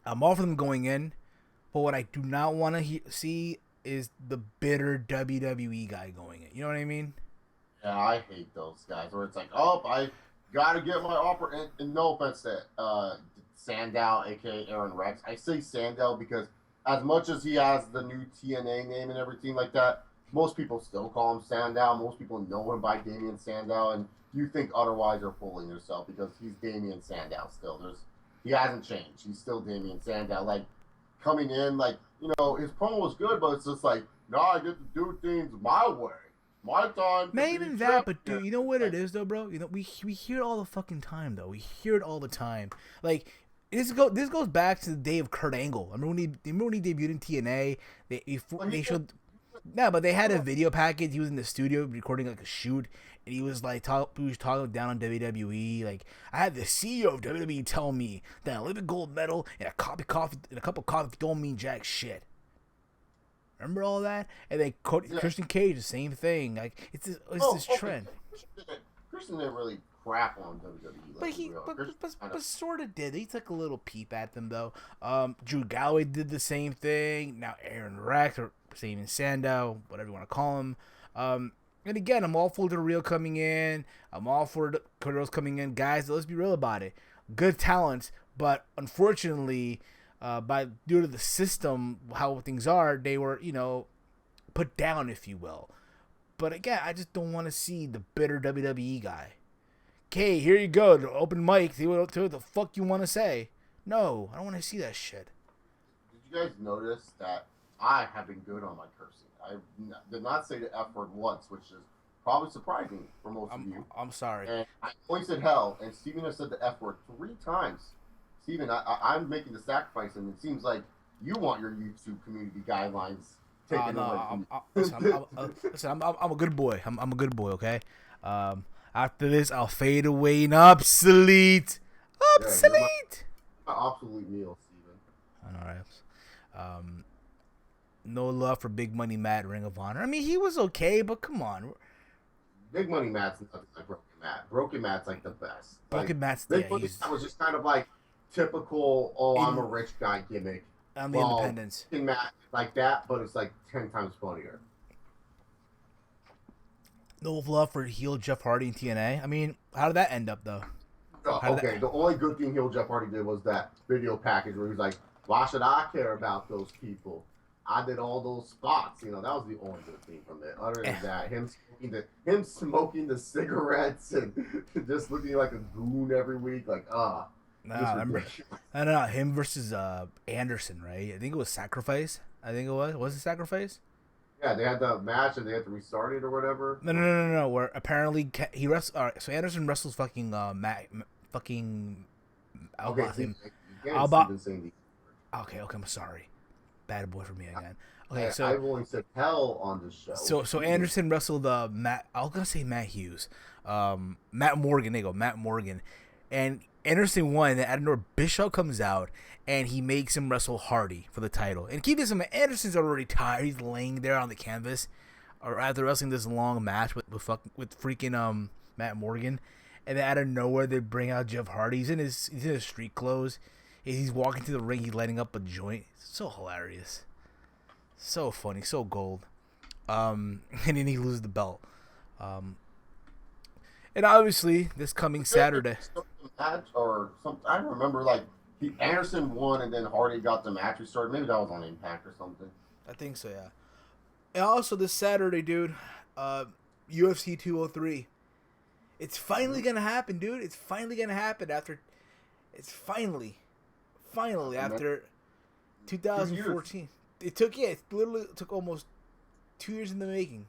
[SPEAKER 2] I'm all for them going in, but what I do not want to see is the bitter WWE guy going in. You know what I mean?
[SPEAKER 3] Yeah, I hate those guys where it's like, oh, I gotta get my offer. And no offense to Sandow, aka Aaron Rex. I say Sandow because as much as he has the new TNA name and everything like that, most people still call him Sandow. Most people know him by Damian Sandow, and you think otherwise you're fooling yourself because he's Damian Sandow still. He hasn't changed. He's still Damian Sandow. Like coming in, like his promo was good, but it's just like, no, I get to do things my way, my time.
[SPEAKER 2] Not even that, but dude, you know what it is though, bro? We hear it all the fucking time though. We hear it all the time. Like. This goes back to the day of Kurt Angle. Remember when he debuted in TNA? They showed, but they had a video package. He was in the studio recording like a shoot, and he was like talking down on WWE. Like I had the CEO of WWE tell me that a Olympic gold medal and a cup of coffee don't mean jack shit. Remember all that? And then Christian Cage, the same thing. Like it's this trend.
[SPEAKER 3] Christian didn't really crap on WWE.
[SPEAKER 2] But sort of did. He took a little peep at them though. Drew Galloway did the same thing. Now Aaron Rex or Steven Sandow, whatever you want to call him. And again, I'm all for the real coming in. I'm all for the Cody coming in, guys. Let's be real about it. Good talents, but unfortunately, due to the system, how things are, they were put down, if you will. But again, I just don't want to see the bitter WWE guy. Okay, here you go. The open mic. See what the fuck you want to say. No, I don't want to see that shit.
[SPEAKER 3] Did you guys notice that I have been good on my cursing? I did not say the F word once, which is probably surprising for most of you.
[SPEAKER 2] I'm sorry.
[SPEAKER 3] And I only said hell, and Steven has said the F word 3 times. Steven, I'm making the sacrifice, and it seems like you want your YouTube community guidelines taken away from you.
[SPEAKER 2] Listen, I'm a good boy. I'm a good boy, okay? After this, I'll fade away and obsolete. Obsolete!
[SPEAKER 3] Yeah, obsolete meal, Steven.
[SPEAKER 2] All right. No love for Big Money Matt, Ring of Honor. I mean, he was okay, but come on.
[SPEAKER 3] Big Money Matt's nothing like Broken Matt. Broken Matt's like the best.
[SPEAKER 2] Broken
[SPEAKER 3] like,
[SPEAKER 2] Matt's
[SPEAKER 3] Big Money Matt was just kind of like typical, oh, I'm a rich guy gimmick.
[SPEAKER 2] On the independents.
[SPEAKER 3] Match like that, but it's like 10 times funnier.
[SPEAKER 2] No love for heel Jeff Hardy in TNA. I mean, how did that end up, though?
[SPEAKER 3] The only good thing heel Jeff Hardy did was that video package where he was like, why should I care about those people? I did all those spots. You know, that was the only good thing from it. Other than that, him smoking the cigarettes and just looking like a goon every week, like,
[SPEAKER 2] No, him versus Anderson, right? I think it was Sacrifice. I think it was. Was it Sacrifice?
[SPEAKER 3] Yeah, they had the match and they had to restart it or whatever.
[SPEAKER 2] No. Where apparently he wrestles. All right, so Anderson wrestles fucking
[SPEAKER 3] Okay,
[SPEAKER 2] I'm sorry. Bad boy for me again. Okay, so
[SPEAKER 3] I've only said hell on this show.
[SPEAKER 2] So Anderson wrestled Matt. I was gonna say Matt Hughes, Matt Morgan. There you go, Matt Morgan, and Anderson won. And out of nowhere, Bischoff comes out and he makes him wrestle Hardy for the title. And keep this in mind, Anderson's already tired. He's laying there on the canvas, or after wrestling this long match with freaking Matt Morgan, and then out of nowhere they bring out Jeff Hardy. He's in his street clothes. He's walking to the ring. He's lighting up a joint. So hilarious. So funny. So gold. And then he loses the belt. And obviously, this coming Saturday.
[SPEAKER 3] Match or something. I remember, like, Anderson won and then Hardy got the match restarted. Maybe that was on Impact or something.
[SPEAKER 2] I think so, yeah. And also this Saturday, dude, UFC 203. It's finally going to happen, dude. It's finally going to happen after 2014. It literally took almost 2 years in the making.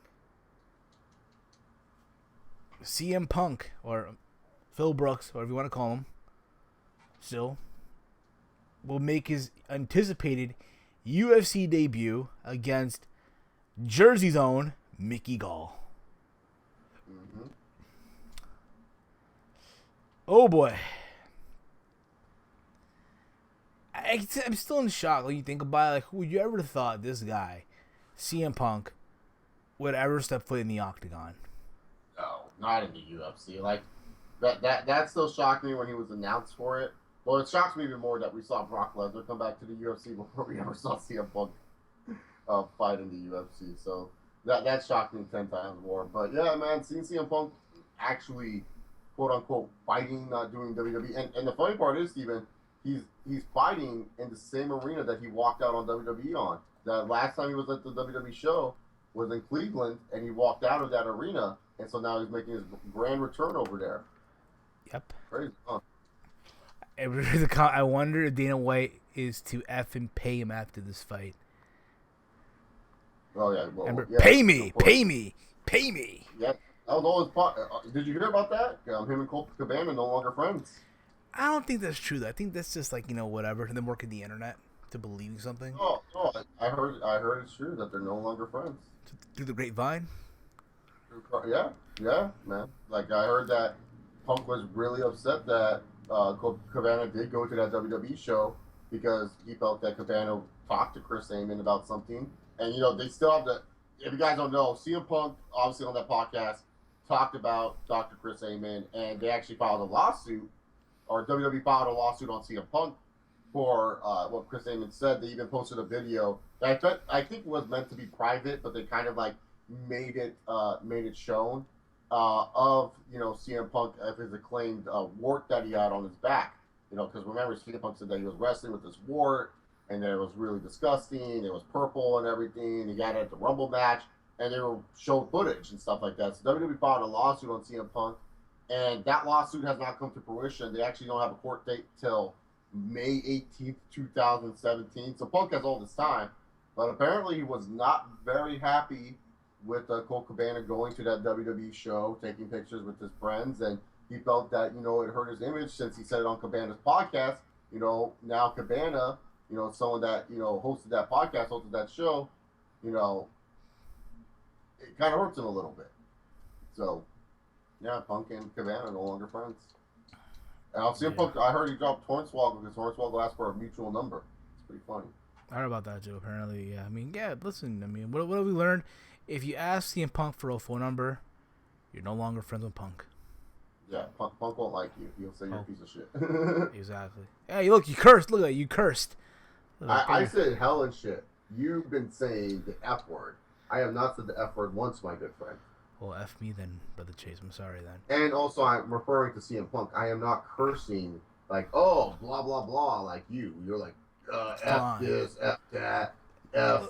[SPEAKER 2] CM Punk, or Phil Brooks, whatever you want to call him, still will make his anticipated UFC debut against Jersey's own Mickey Gall.
[SPEAKER 3] Mm-hmm.
[SPEAKER 2] Oh boy. I'm still in shock when you think about it. Like, who would you ever thought this guy, CM Punk, would ever step foot in the octagon?
[SPEAKER 3] No, not in the UFC. Like, that still shocked me when he was announced for it. Well, it shocks me even more that we saw Brock Lesnar come back to the UFC before we ever saw CM Punk fight in the UFC. So that shocked me 10 times more. But yeah, man, seeing CM Punk actually, quote unquote, fighting, not doing WWE. And the funny part is, Steven, he's fighting in the same arena that he walked out on WWE on. The last time he was at the WWE show was in Cleveland, and he walked out of that arena, and so now he's making his grand return over there.
[SPEAKER 2] Yep.
[SPEAKER 3] Crazy, huh?
[SPEAKER 2] I wonder if Dana White is to F and pay him after this fight.
[SPEAKER 3] Oh yeah, well,
[SPEAKER 2] remember,
[SPEAKER 3] yeah,
[SPEAKER 2] pay me.
[SPEAKER 3] Yeah, that was always. Did you hear about that? Him and Colt Cabana no longer friends.
[SPEAKER 2] I don't think that's true, though. I think that's just like, whatever, and them working the internet to believing something.
[SPEAKER 3] Oh, I heard it's true that they're no longer friends.
[SPEAKER 2] Through the grapevine?
[SPEAKER 3] Yeah, man. Like, I heard that Punk was really upset that Cabana did go to that WWE show because he felt that Cabana talked to Chris Amon about something. And, they still have to, if you guys don't know, CM Punk, obviously on that podcast, talked about Dr. Chris Amon, and they actually filed a lawsuit, or WWE filed a lawsuit on CM Punk for what Chris Amon said. They even posted a video that I think was meant to be private, but they kind of like made it shown of CM Punk of his acclaimed wart that he had on his back. Because remember, CM Punk said that he was wrestling with this wart, and that it was really disgusting. It was purple and everything. He got it at the Rumble match, and they were showing footage and stuff like that. So WWE filed a lawsuit on CM Punk. And that lawsuit has not come to fruition. They actually don't have a court date till May 18th, 2017. So Punk has all this time. But apparently he was not very happy with Colt Cabana going to that WWE show, taking pictures with his friends. And he felt that, it hurt his image since he said it on Cabana's podcast. Now Cabana, someone that, hosted that podcast, hosted that show, it kind of hurts him a little bit. So... yeah, Punk and Cabana no longer friends. And I'll see Punk. I heard he dropped Hornswoggle because Hornswoggle asked for a mutual number. It's pretty funny.
[SPEAKER 2] I heard about that too. Apparently, yeah. Listen. What have we learned? If you ask CM Punk for a phone number, you're no longer friends with Punk.
[SPEAKER 3] Yeah, Punk won't like you. He'll say you're a piece of shit.
[SPEAKER 2] Exactly. Hey, look, you cursed. Look at you cursed.
[SPEAKER 3] I said hell and shit. You've been saying the F word. I have not said the F word once, my good friend.
[SPEAKER 2] Well, F me then, Brother Chase. I'm sorry then.
[SPEAKER 3] And also, I'm referring to CM Punk. I am not cursing like, oh, blah, blah, blah, like you. You're like, F this, F that, F.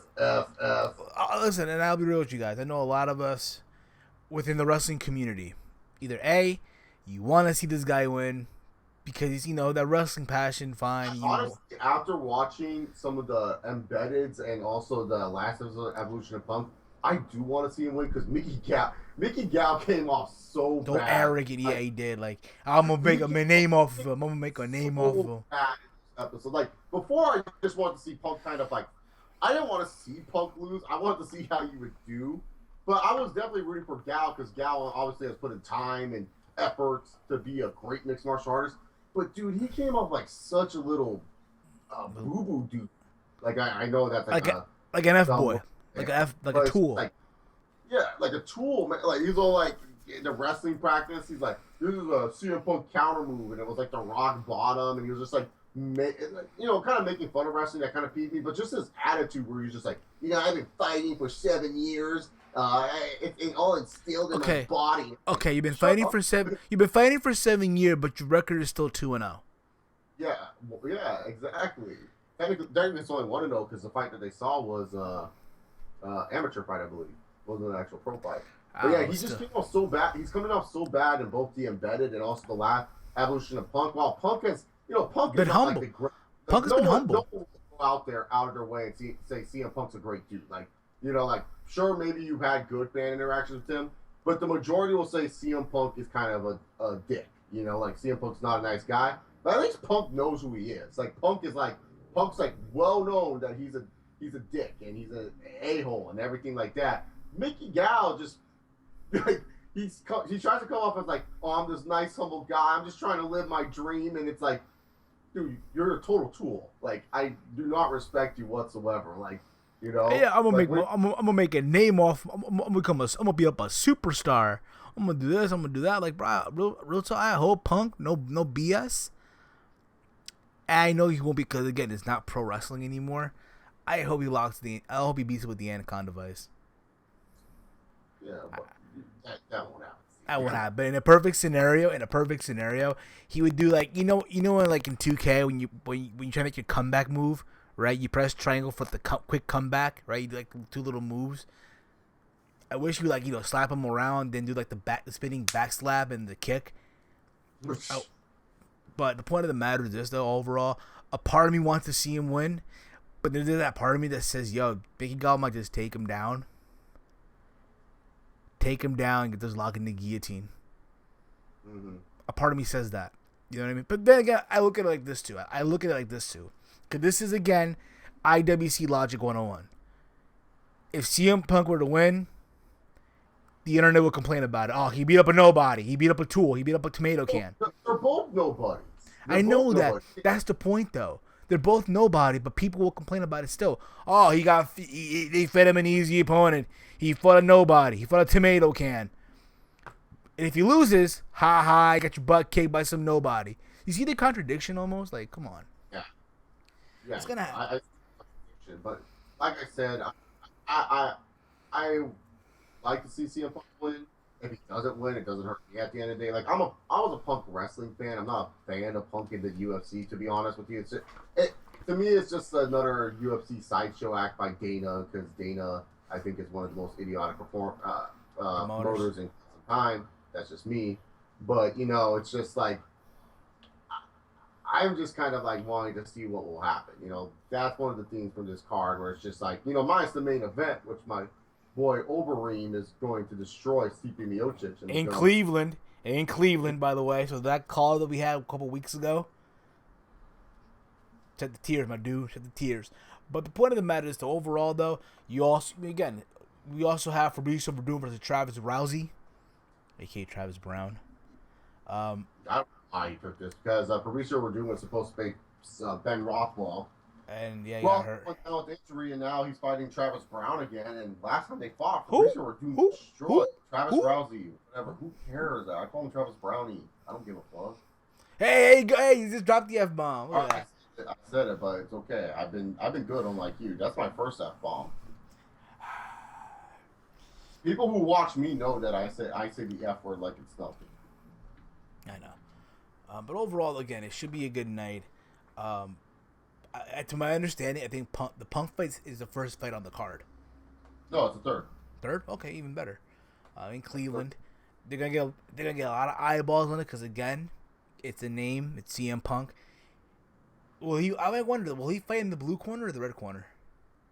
[SPEAKER 2] Listen, and I'll be real with you guys. I know a lot of us within the wrestling community, either A, you want to see this guy win because he's, that wrestling passion, fine.
[SPEAKER 3] Honestly, after watching some of the embeddeds and also the last episode of Evolution of Punk, I do want to see him win because Mickey Gal came off so bad.
[SPEAKER 2] Arrogant, yeah, he did. Like, I'm gonna make a name off of him. I'm gonna make a name off of him.
[SPEAKER 3] Episode. Like, before, I just wanted to see Punk kind of like, I didn't want to see Punk lose. I wanted to see how you would do. But I was definitely rooting for Gal because Gal obviously has put in time and efforts to be a great mixed martial artist. But dude, he came off like such a little boo-boo dude. Like I know that's like
[SPEAKER 2] an F boy, like a tool.
[SPEAKER 3] Like a tool. Man. Like he's all like in the wrestling practice. He's like, this is a CM Punk counter move, and it was like the rock bottom, and he was just like, kind of making fun of wrestling. That kind of peeved me. But just his attitude, where he's just like, I've been fighting for 7 years. It's all instilled in my body.
[SPEAKER 2] Okay, you've been fighting for 7. You've been fighting for 7 years, but your record is still 2-0.
[SPEAKER 3] Yeah, exactly. Technically, it's only 1-0 because the fight that they saw was amateur fight, I believe. It wasn't an actual pro fight. But yeah, he just came off so bad. He's coming off so bad in both the embedded and also the last evolution of Punk. While Punk has, Punk
[SPEAKER 2] been
[SPEAKER 3] is
[SPEAKER 2] humble.
[SPEAKER 3] Like the
[SPEAKER 2] Punk has been humble.
[SPEAKER 3] No one will go out of their way and say CM Punk's a great dude. Like, sure, maybe you had good fan interactions with him, but the majority will say CM Punk is kind of a dick. Like CM Punk's not a nice guy. But at least Punk knows who he is. Like Punk's well known that he's a dick and he's an a-hole and everything like that. Mickey Gal just like he tries to come off as like, oh, I'm this nice humble guy. I'm just trying to live my dream, and it's like, dude, you're a total tool. Like I do not respect you whatsoever. Like.
[SPEAKER 2] Yeah, I'm gonna make a name off. I'm gonna be up a superstar. I'm gonna do this. I'm gonna do that. Like, bro, real talk. I hope Punk, no BS. And I know he won't because again, it's not pro wrestling anymore. I hope he beats it with the Anaconda Vice.
[SPEAKER 3] Yeah, but that won't happen.
[SPEAKER 2] That won't happen. But in a perfect scenario, he would do like when like in 2K when you try to make your comeback move. Right, you press triangle for the quick comeback. Right, you do like 2 little moves. I wish you slap him around, then do like the spinning back slap and the kick. But the point of the matter is this, though. Overall, a part of me wants to see him win, but there's that part of me that says, "Yo, Mickey Gall might just take him down, and get this lock in the guillotine."
[SPEAKER 3] Mm-hmm.
[SPEAKER 2] A part of me says that. You know what I mean? But then again, I look at it like this too. Because this is, again, IWC Logic 101. If CM Punk were to win, the internet will complain about it. Oh, he beat up a nobody. He beat up a tool. He beat up a tomato can.
[SPEAKER 3] They're both nobodies.
[SPEAKER 2] I know that. That's the point, though. They're both nobody, but people will complain about it still. Oh, they fed him an easy opponent. He fought a nobody. He fought a tomato can. And if he loses, I got your butt kicked by some nobody. You see the contradiction almost? Like, come on.
[SPEAKER 3] Yeah,
[SPEAKER 2] it's gonna happen.
[SPEAKER 3] But like I said, I like to see CM Punk win. If he doesn't win, it doesn't hurt me at the end of the day. Like I was a Punk wrestling fan. I'm not a fan of Punk in the UFC, to be honest with you. To me, it's just another UFC sideshow act by Dana, because Dana, I think, is one of the most idiotic promoters in some time. That's just me. But it's just like. I'm just kind of like wanting to see what will happen. That's one of the things from this card where it's just like, minus the main event, which my boy Overeem is going to destroy Stipe Miocic.
[SPEAKER 2] In Cleveland, by the way. So that call that we had a couple weeks ago. Shed the tears, my dude. Shed the tears. But the point of the matter is, overall, though, we also have Fabricio Verdun versus Travis Rousey, a.k.a. Travis Brown.
[SPEAKER 3] He took this because Fabricio Verdun was supposed to face Ben Rothwell,
[SPEAKER 2] and he got hurt.
[SPEAKER 3] Went down with injury, and now he's fighting Travis Brown again. And last time they fought, Fabricio Verdun destroyed Travis
[SPEAKER 2] Who?
[SPEAKER 3] Rousey, whatever. Who cares? I call him Travis Brownie. I don't give a fuck.
[SPEAKER 2] Hey, you just dropped the F-bomb. Look at that.
[SPEAKER 3] I said it, but it's okay. I've been good unlike you. That's my first F-bomb. People who watch me know that I say the F word like it's nothing.
[SPEAKER 2] I know. But overall, again, it should be a good night. To my understanding, I think the Punk fight is the first fight on the card.
[SPEAKER 3] No, it's the third.
[SPEAKER 2] Third? Okay, even better. In Cleveland, they're gonna get a lot of eyeballs on it because again, it's a name. It's CM Punk. I wonder, will he fight in the blue corner or the red corner?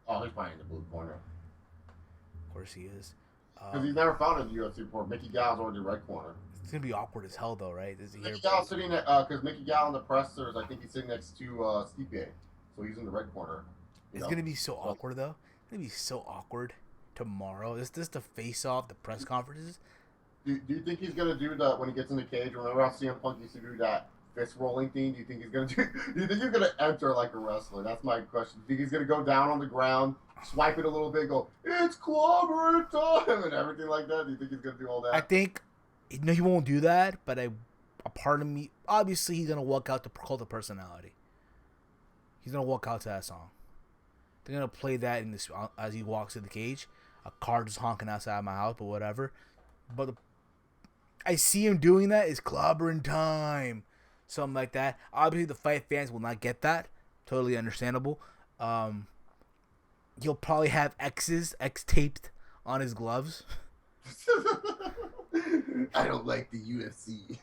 [SPEAKER 3] Oh, he's fighting in the blue corner.
[SPEAKER 2] Of course he is.
[SPEAKER 3] Because he's never fought in the UFC before. Mickey Gall's already the red corner.
[SPEAKER 2] It's gonna be awkward as hell, though, right?
[SPEAKER 3] Mickey Gall's sitting at because Mickey Gall in the pressers. I think he's sitting next to Stipe, so he's in the red corner.
[SPEAKER 2] It's gonna be so awkward, though. It's gonna be so awkward tomorrow. Is this the face-off, the press conferences?
[SPEAKER 3] Do you think he's gonna do that when he gets in the cage? Remember how CM Punk used to do that fist rolling thing? Do you think he's gonna do? Do you think he's gonna enter like a wrestler? That's my question. Do you think he's gonna go down on the ground, swipe it a little bit, go it's clobbering time, and everything like that? Do you think he's gonna do all that?
[SPEAKER 2] I think he won't do that, but a part of me, obviously, he's gonna walk out to cult of personality. He's gonna walk out to that song. They're gonna play that in this as he walks to the cage. A car just honking outside my house, but whatever. But I see him doing that. It's clobbering time, something like that. Obviously, the fight fans will not get that. Totally understandable. He'll probably have X taped on his gloves.
[SPEAKER 3] I don't like the UFC.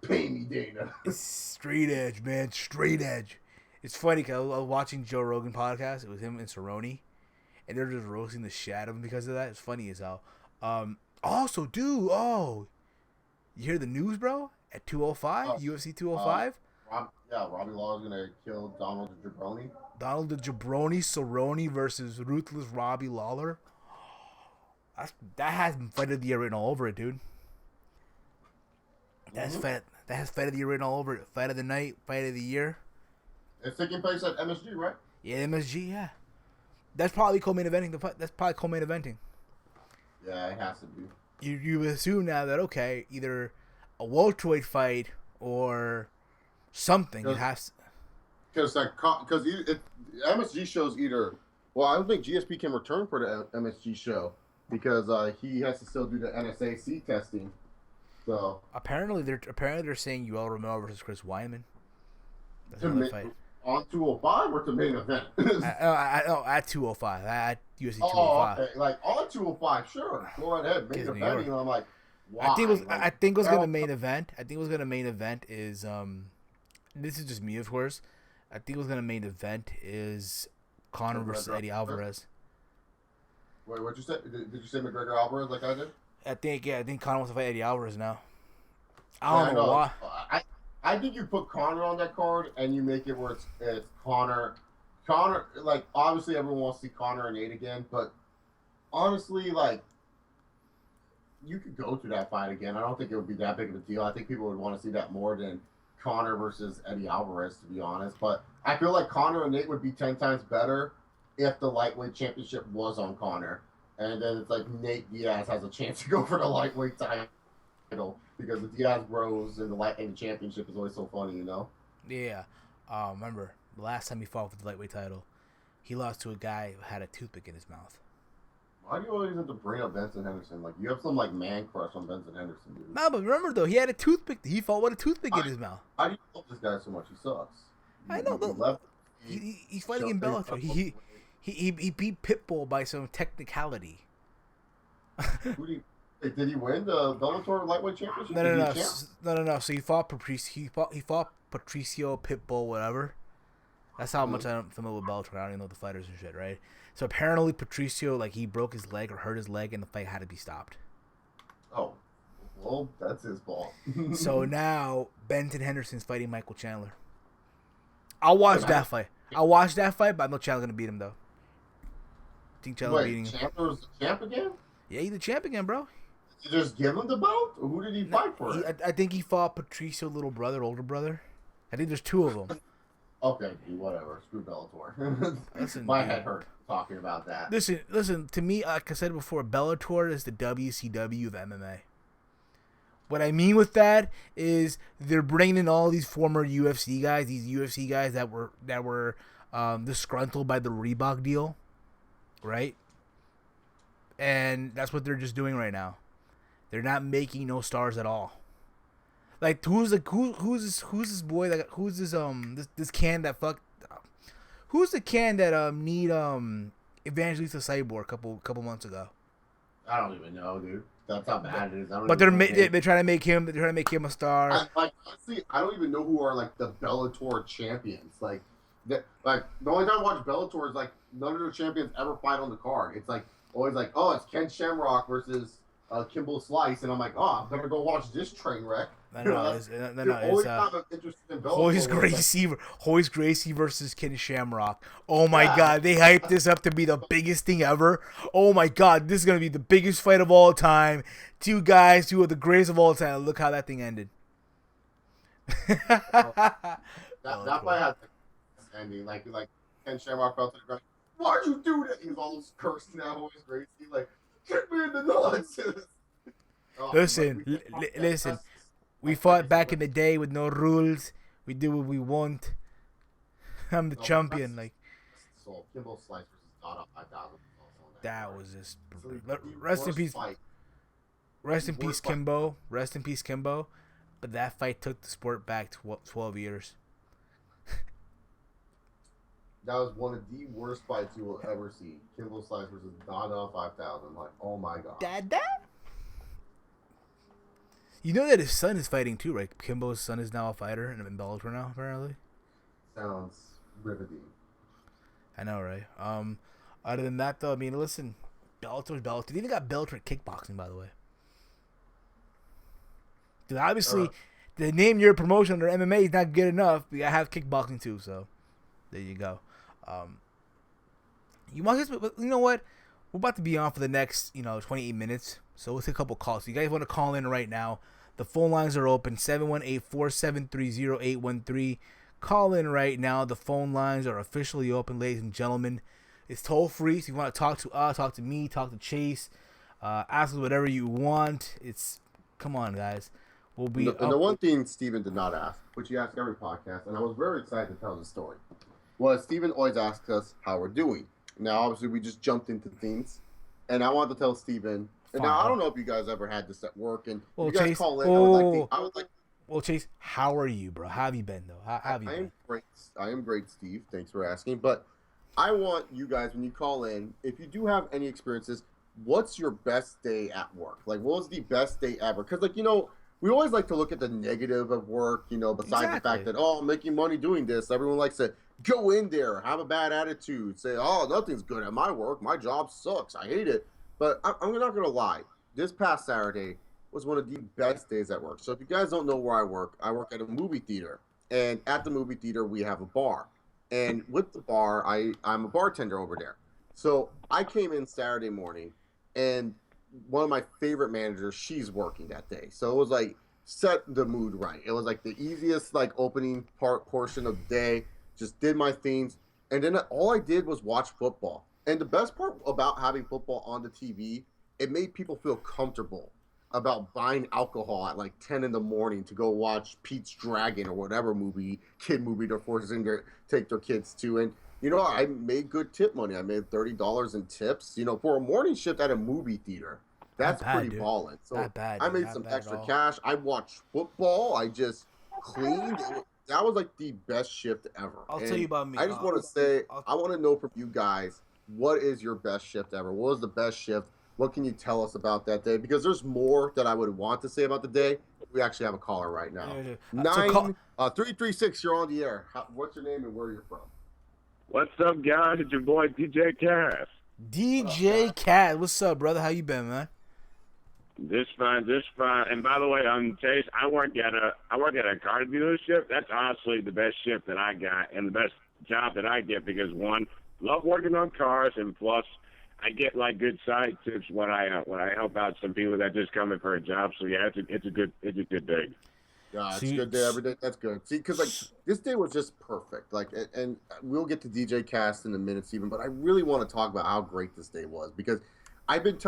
[SPEAKER 3] Pay me, Dana.
[SPEAKER 2] It's straight edge, man. Straight edge. It's funny because I was watching Joe Rogan podcast. It was him and Cerrone, and they're just roasting the shit out of him because of that. It's funny as hell. Also, dude, you hear the news, bro? At 205, UFC 205.
[SPEAKER 3] Robbie Lawler's gonna kill Donald the Jabroni.
[SPEAKER 2] Donald the Jabroni Cerrone versus Ruthless Robbie Lawler. That has fight of the year written all over it, dude. That has fight of the year written all over it. Fight of the night, fight of the year.
[SPEAKER 3] It's taking place at MSG, right?
[SPEAKER 2] Yeah, MSG, yeah. That's probably co-main eventing. That's probably co-main eventing.
[SPEAKER 3] Yeah, it has to be.
[SPEAKER 2] You assume now that okay, either a welterweight fight or something. It has
[SPEAKER 3] because MSG shows either. Well, I don't think GSP can return for the MSG show because he has to still do the NSAC testing. So
[SPEAKER 2] apparently they're saying Yoel Romero versus Chris Weidman. That's another fight.
[SPEAKER 3] On 205 or to main event?
[SPEAKER 2] At 205. At UFC 205.
[SPEAKER 3] Oh, okay. Like on 205, sure. Go ahead, main event. And I'm like, why?
[SPEAKER 2] I think what's gonna main event. I think what's gonna main event is this is just me, of course. I think what's gonna main event is Conor versus Eddie Alvarez.
[SPEAKER 3] Wait, what'd you say? Did you say McGregor Alvarez like I did?
[SPEAKER 2] I think Conor wants to fight Eddie Alvarez now. I don't know why.
[SPEAKER 3] I think you put Conor on that card and you make it where it's Conor. Conor, like, obviously everyone wants to see Conor and Nate again, but honestly, like, you could go to that fight again. I don't think it would be that big of a deal. I think people would want to see that more than Conor versus Eddie Alvarez, to be honest. But I feel like Conor and Nate would be 10 times better if the lightweight championship was on Conor. And then it's like Nate Diaz has a chance to go for the lightweight title. Because the Diaz Bros and the championship is always so funny, you know?
[SPEAKER 2] Yeah. Remember, the last time he fought for the lightweight title, he lost to a guy who had a toothpick in his mouth.
[SPEAKER 3] Why do you always have to bring up Benson Henderson? Like, you have some, like, man crush on Benson Henderson, dude.
[SPEAKER 2] No, but remember, though, he had a toothpick. He fought with a toothpick in his mouth.
[SPEAKER 3] Why do you love this guy so much? He sucks.
[SPEAKER 2] I know, but he's fighting in Bellator. He beat Pitbull by some technicality.
[SPEAKER 3] Did he win the Bellator lightweight championship?
[SPEAKER 2] No. So he fought Patricio, Pitbull, whatever. That's how much I'm familiar with Bellator. I don't even know the fighters and shit, right? So apparently Patricio, like, he broke his leg or hurt his leg, and the fight had to be stopped.
[SPEAKER 3] Oh, well, that's his fault.
[SPEAKER 2] So now Benson Henderson's fighting Michael Chandler. I'll watch that fight. But I know Chandler's gonna beat him though. Think Chandler beating him?
[SPEAKER 3] Chandler's the champ again?
[SPEAKER 2] Yeah, he's the champ again, bro.
[SPEAKER 3] Did you just give him the belt? Or who did he fight for?
[SPEAKER 2] I think he fought Patricio's little brother, older brother. I think there's two of them.
[SPEAKER 3] Okay, dude, whatever. Screw Bellator.
[SPEAKER 2] Listen,
[SPEAKER 3] My head hurt. talking about that.
[SPEAKER 2] Listen. To me, like I said before, Bellator is the WCW of MMA. What I mean with that is they're bringing in all these former UFC guys, that were disgruntled by the Reebok deal, right? And that's what they're just doing right now. They're not making no stars at all. Like who's this boy that who's this can that fuck? Who's the can that need Evangelista Cyborg a couple months ago?
[SPEAKER 3] I don't even know, dude. That's how bad it is.
[SPEAKER 2] But they're trying to make him a star.
[SPEAKER 3] Honestly, I don't even know who are like the Bellator champions. Like the only time I watch Bellator is like none of the champions ever fight on the card. It's like always like, oh, it's Ken Shamrock versus Kimbo Slice, and I'm like, oh, I'm gonna go watch this train wreck.
[SPEAKER 2] It's Hoist Gracie versus Ken Shamrock. Oh my god, they hyped this up to be the biggest thing ever. Oh my god, this is gonna be the biggest fight of all time. Two of the greatest of all time. Look how that thing ended.
[SPEAKER 3] that fight had the ending. Like Ken Shamrock fell to the ground. Why'd you do that? He's all cursing at Hoist Gracie, like, kick me in the nuts.
[SPEAKER 2] Listen. We fought back in the day with no rules. We do what we want. I'm the champion. Like
[SPEAKER 3] Kimbo Slice versus Dada 5000.
[SPEAKER 2] That was just rest in peace. Rest in peace, Kimbo. Rest in peace, Kimbo. But that fight took the sport back 12 years.
[SPEAKER 3] That was one of the worst fights you will ever see. Kimbo Slice versus Dada 5000. Like, oh my god.
[SPEAKER 2] Dada? You know that his son is fighting too, right? Kimbo's son is now a fighter in Bellator now, apparently.
[SPEAKER 3] Sounds riveting.
[SPEAKER 2] I know, right? Other than that, though, I mean, listen, Bellator's Bellator. They even got Bellator kickboxing, by the way. Because obviously, the name your promotion under MMA is not good enough. We gotta have kickboxing too. So, there you go. You know what? We're about to be on for the next, 28 minutes. So we'll take a couple calls. So you guys want to call in right now? The phone lines are open. 718-473-0813. Call in right now. The phone lines are officially open, ladies and gentlemen. It's toll free. So you want to talk to us, talk to me, talk to Chase, ask us whatever you want. Come on, guys. We'll be.
[SPEAKER 3] And the one thing Steven did not ask, which he asks every podcast, and I was very excited to tell the story, was Steven always asks us how we're doing. Now, obviously, we just jumped into things, and I wanted to tell Steven. And now, I don't know if you guys ever had this at work, and you guys
[SPEAKER 2] Chase,
[SPEAKER 3] call in. I would like.
[SPEAKER 2] Well, Chase, how are you, bro? How have you been, though? How have you been?
[SPEAKER 3] I am great. I am great, Steve. Thanks for asking. But I want you guys, when you call in, if you do have any experiences, what's your best day at work? Like, what was the best day ever? Because, we always like to look at the negative of work, besides the fact that, I'm making money doing this. Everyone likes to go in there, have a bad attitude, say, nothing's good at my work. My job sucks. I hate it. But I'm not going to lie. This past Saturday was one of the best days at work. So if you guys don't know where I work at a movie theater. And at the movie theater, we have a bar. And with the bar, I'm a bartender over there. So I came in Saturday morning, and one of my favorite managers, she's working that day. So it was like, set the mood right. It was like the easiest opening portion of the day. Just did my things. And then all I did was watch football. And the best part about having football on the TV, it made people feel comfortable about buying alcohol at 10 in the morning to go watch Pete's Dragon or whatever kid movie they're forcing to take their kids to. And, I made good tip money. I made $30 in tips, for a morning shift at a movie theater. That's pretty ballin'. So I made some extra cash. I watched football. I just cleaned. That was the best shift ever.
[SPEAKER 2] I'll tell you about me.
[SPEAKER 3] I just want to say, I want to know from you guys, what is your best shift ever? What was the best shift? What can you tell us about that day? Because there's more that I would want to say about the day. We actually have a caller right now. 336, you're on the air. What's your name and where you're from?
[SPEAKER 4] What's up, guys? It's your boy DJ Cass.
[SPEAKER 2] DJ Cass, what's up, brother? How you been, man?
[SPEAKER 4] Just fine. And by the way, Chase, I work at a car dealership. That's honestly the best shift that I got and the best job that I get because one, love working on cars, and plus, I get good side tips when I help out some people that just come in for a job. So yeah, it's a good day.
[SPEAKER 3] Yeah,
[SPEAKER 2] So
[SPEAKER 3] it's a good day every day. That's good. See, because like this day was just perfect. Like, and we'll get to DJ Cast in a minute, Steven. But I really want to talk about how great this day was because I even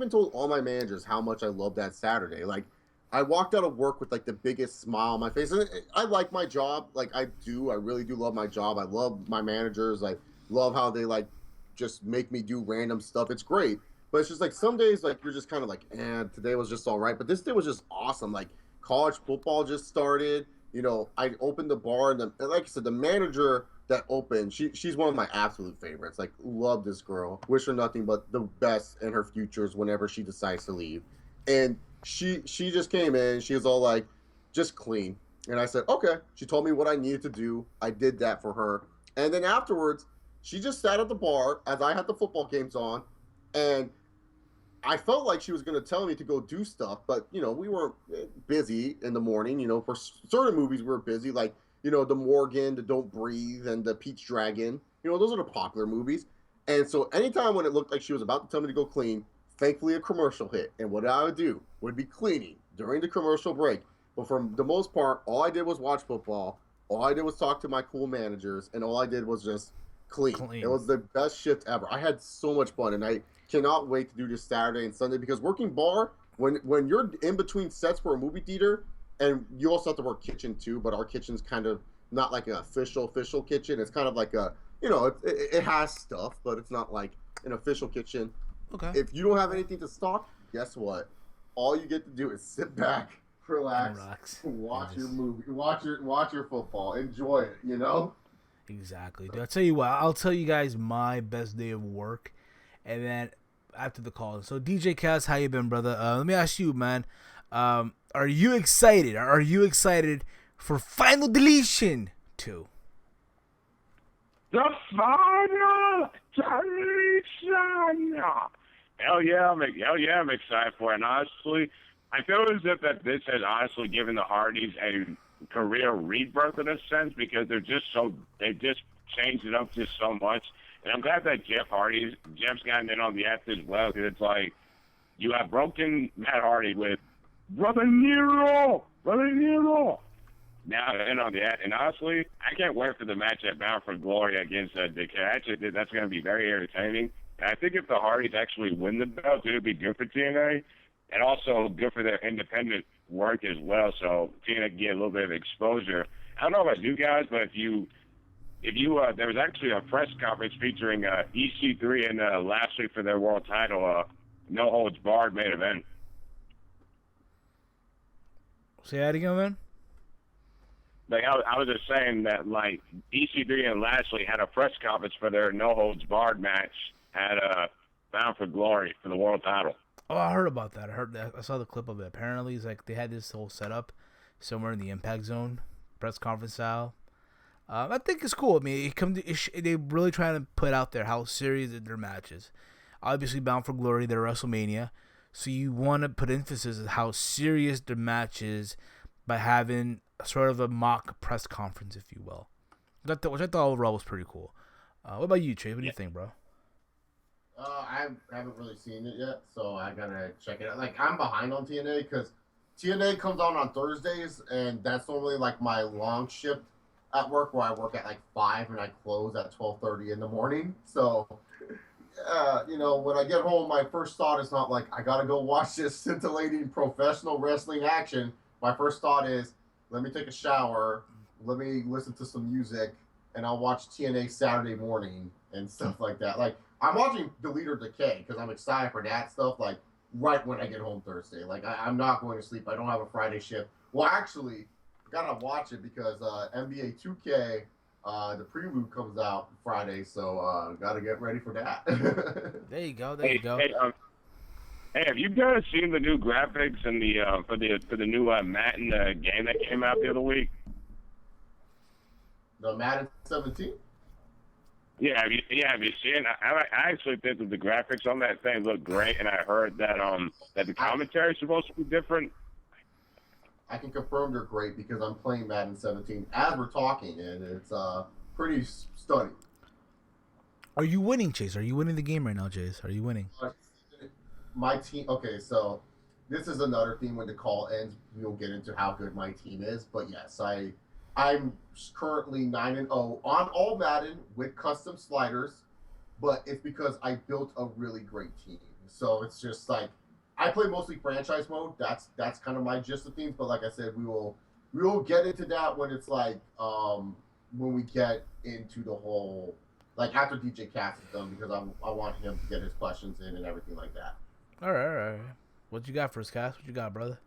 [SPEAKER 3] told all my managers how much I loved that Saturday. Like, I walked out of work with like the biggest smile on my face. And I like my job. Like, I really do love my job. I love my managers. I love how they like just make me do random stuff. It's great. But it's just like some days, like you're just kind of like, today was just all right. But this day was just awesome. Like college football just started. You know, I opened the bar, and like I said, the manager that opened, she's one of my absolute favorites. Like, love this girl. Wish her nothing but the best in her futures whenever she decides to leave. And she just came in. She was all like, just clean. And I said, okay. She told me what I needed to do. I did that for her. And then afterwards, she just sat at the bar as I had the football games on, and I felt like she was going to tell me to go do stuff, but, you know, we were busy in the morning. You know, for certain movies, we were busy, like, you know, the Morgan, the Don't Breathe, and the Peach Dragon. You know, those are the popular movies. And so anytime when it looked like she was about to tell me to go clean, thankfully a commercial hit. And what I would do would be cleaning during the commercial break. But for the most part, all I did was watch football. All I did was talk to my cool managers. And all I did was just clean. It was the best shift ever. I had so much fun, and I cannot wait to do this Saturday and Sunday because working bar, when you're in between sets for a movie theater, and you also have to work kitchen too, but our kitchen's kind of not like an official kitchen. It's kind of like a, you know, it has stuff, but it's not like an official kitchen.
[SPEAKER 2] Okay.
[SPEAKER 3] If you don't have anything to stock, guess what? All you get to do is sit back, relax. Watch your movie, watch your football, enjoy it. You know.
[SPEAKER 2] Exactly. Dude, I'll tell you what. I'll tell you guys my best day of work, and then after the call. So DJ Cass, how you been, brother? Let me ask you, man. Are you excited? Are you excited for Final Deletion 2?
[SPEAKER 4] The Final Deletion. Hell yeah, I'm excited for it. And honestly, I feel as if that this has honestly given the Hardys a career rebirth in a sense because they've just changed it up just so much. And I'm glad that Jeff's gotten in on the act as well, because it's like you have broken Matt Hardy with Brother Nero now in on the act. And honestly, I can't wait for the match at Bound for Glory against Decay. Actually, that's going to be very entertaining. And I think if the Hardys actually win the belt, it would be good for TNA and also good for their independent work as well. So TNA can get a little bit of exposure. I don't know about you guys, but if you there was actually a press conference featuring EC3 and Lashley for their world title, no holds barred main event.
[SPEAKER 2] Say that again, man.
[SPEAKER 4] Like I was just saying that like EC3 and Lashley had a press conference for their no holds barred match at Bound for Glory for the world title.
[SPEAKER 2] Oh, I heard about that. I heard that. I saw the clip of it. Apparently, it's like they had this whole setup somewhere in the Impact Zone, press conference style. I think it's cool. I mean, they're really trying to put out there how serious their matches. Obviously, Bound for Glory, they're WrestleMania, so you want to put emphasis on how serious their match is by having sort of a mock press conference, if you will. Which I thought overall was pretty cool. What about you, Trey? What do you think, bro?
[SPEAKER 3] I haven't really seen it yet, so I gotta check it out. Like, I'm behind on TNA because TNA comes on Thursdays, and that's normally like my long shift at work, where I work at like 5 and I close at 12:30 in the morning. So, you know, when I get home, my first thought is not like I gotta go watch this scintillating professional wrestling action. My first thought is, let me take a shower, let me listen to some music, and I'll watch TNA Saturday morning and stuff like that. Like, I'm watching Delete or Decay because I'm excited for that stuff, like, right when I get home Thursday. Like, I'm not going to sleep. I don't have a Friday shift. Well, actually, I gotta watch it because NBA 2K, the prelude comes out Friday, so gotta get ready for that.
[SPEAKER 2] There you go.
[SPEAKER 4] Hey, have you guys seen the new graphics and the for the new Madden game that came out the other week?
[SPEAKER 3] The Madden 17?
[SPEAKER 4] Yeah, have you seen? I actually think that the graphics on that thing look great, and I heard that that the commentary is supposed to be different.
[SPEAKER 3] I can confirm they're great because I'm playing Madden 17 as we're talking, and it's pretty stunning.
[SPEAKER 2] Are you winning, Chase? Are you winning the game right now, Chase? Are you winning?
[SPEAKER 3] My team. Okay, so this is another theme when the call ends. We'll get into how good my team is, but yes, I'm currently 9-0 on all Madden with custom sliders, but it's because I built a really great team. So it's just like I play mostly franchise mode. That's kind of my gist of things. But like I said, we will get into that when it's like when we get into the whole like after DJ Cass is done because I want him to get his questions in and everything like that.
[SPEAKER 2] All right. What you got for us, Cass? What you got, brother?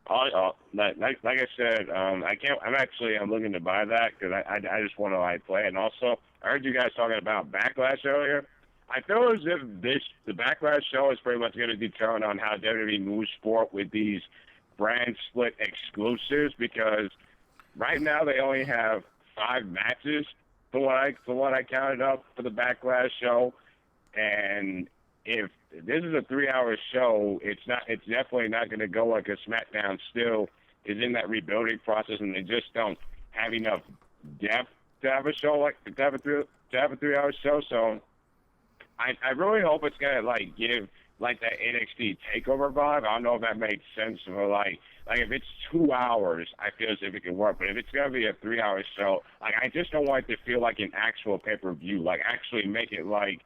[SPEAKER 4] Like I said, I can't. I'm looking to buy that because I just want to like play it. And also, I heard you guys talking about Backlash earlier. I feel as if the Backlash show is pretty much going to determine on how WWE moves forward with these brand split exclusives because right now they only have 5 matches for what I counted up for the Backlash show, and if this is a 3-hour show, it's definitely not going to go like a SmackDown still is in that rebuilding process, and they just don't have enough depth to have a show like to have a 3-hour show. So I really hope it's gonna like give like that NXT takeover vibe. I don't know if that makes sense for like if it's 2 hours, I feel as if it can work. But if it's gonna be a 3-hour show, like I just don't want it to feel like an actual pay-per-view. Like actually make it like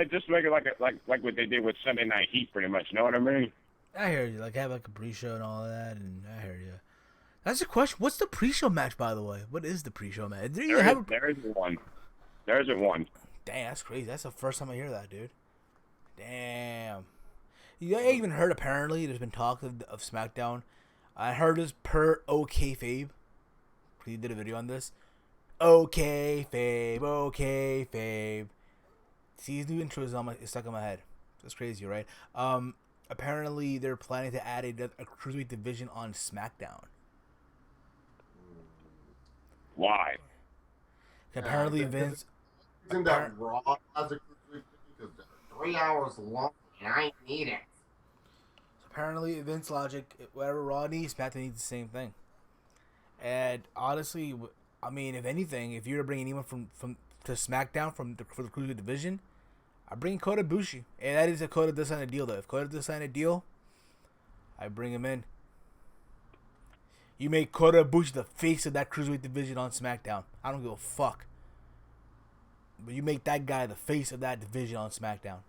[SPEAKER 4] just make it like what they did with Sunday Night Heat, pretty much. You know what I mean?
[SPEAKER 2] I hear you. Like have like a pre-show and all that, and I hear you. That's a question. What's the pre-show match, by the way? What is the pre-show match?
[SPEAKER 4] There isn't one. There isn't one.
[SPEAKER 2] Damn, that's crazy. That's the first time I hear that, dude. Damn. I even heard apparently there's been talk of SmackDown. I heard this per OKFabe. He did a video on this. OKFabe. See, his new intro is stuck in my head. That's crazy, right? Apparently they're planning to add a cruiserweight division on SmackDown.
[SPEAKER 4] Why?
[SPEAKER 2] Apparently Vince.
[SPEAKER 3] Isn't that Raw as a cruiserweight because they're 3 hours long and I need it.
[SPEAKER 2] So apparently Vince logic, whatever Raw needs, SmackDown needs the same thing. And honestly, I mean, if anything, if you were to bring anyone from to SmackDown for the cruiserweight division, I bring Kota Ibushi, and that is if Kota does sign a deal. Though, if Kota does sign a deal, I bring him in. You make Kota Ibushi the face of that cruiserweight division on SmackDown. I don't give a fuck. But you make that guy the face of that division on SmackDown.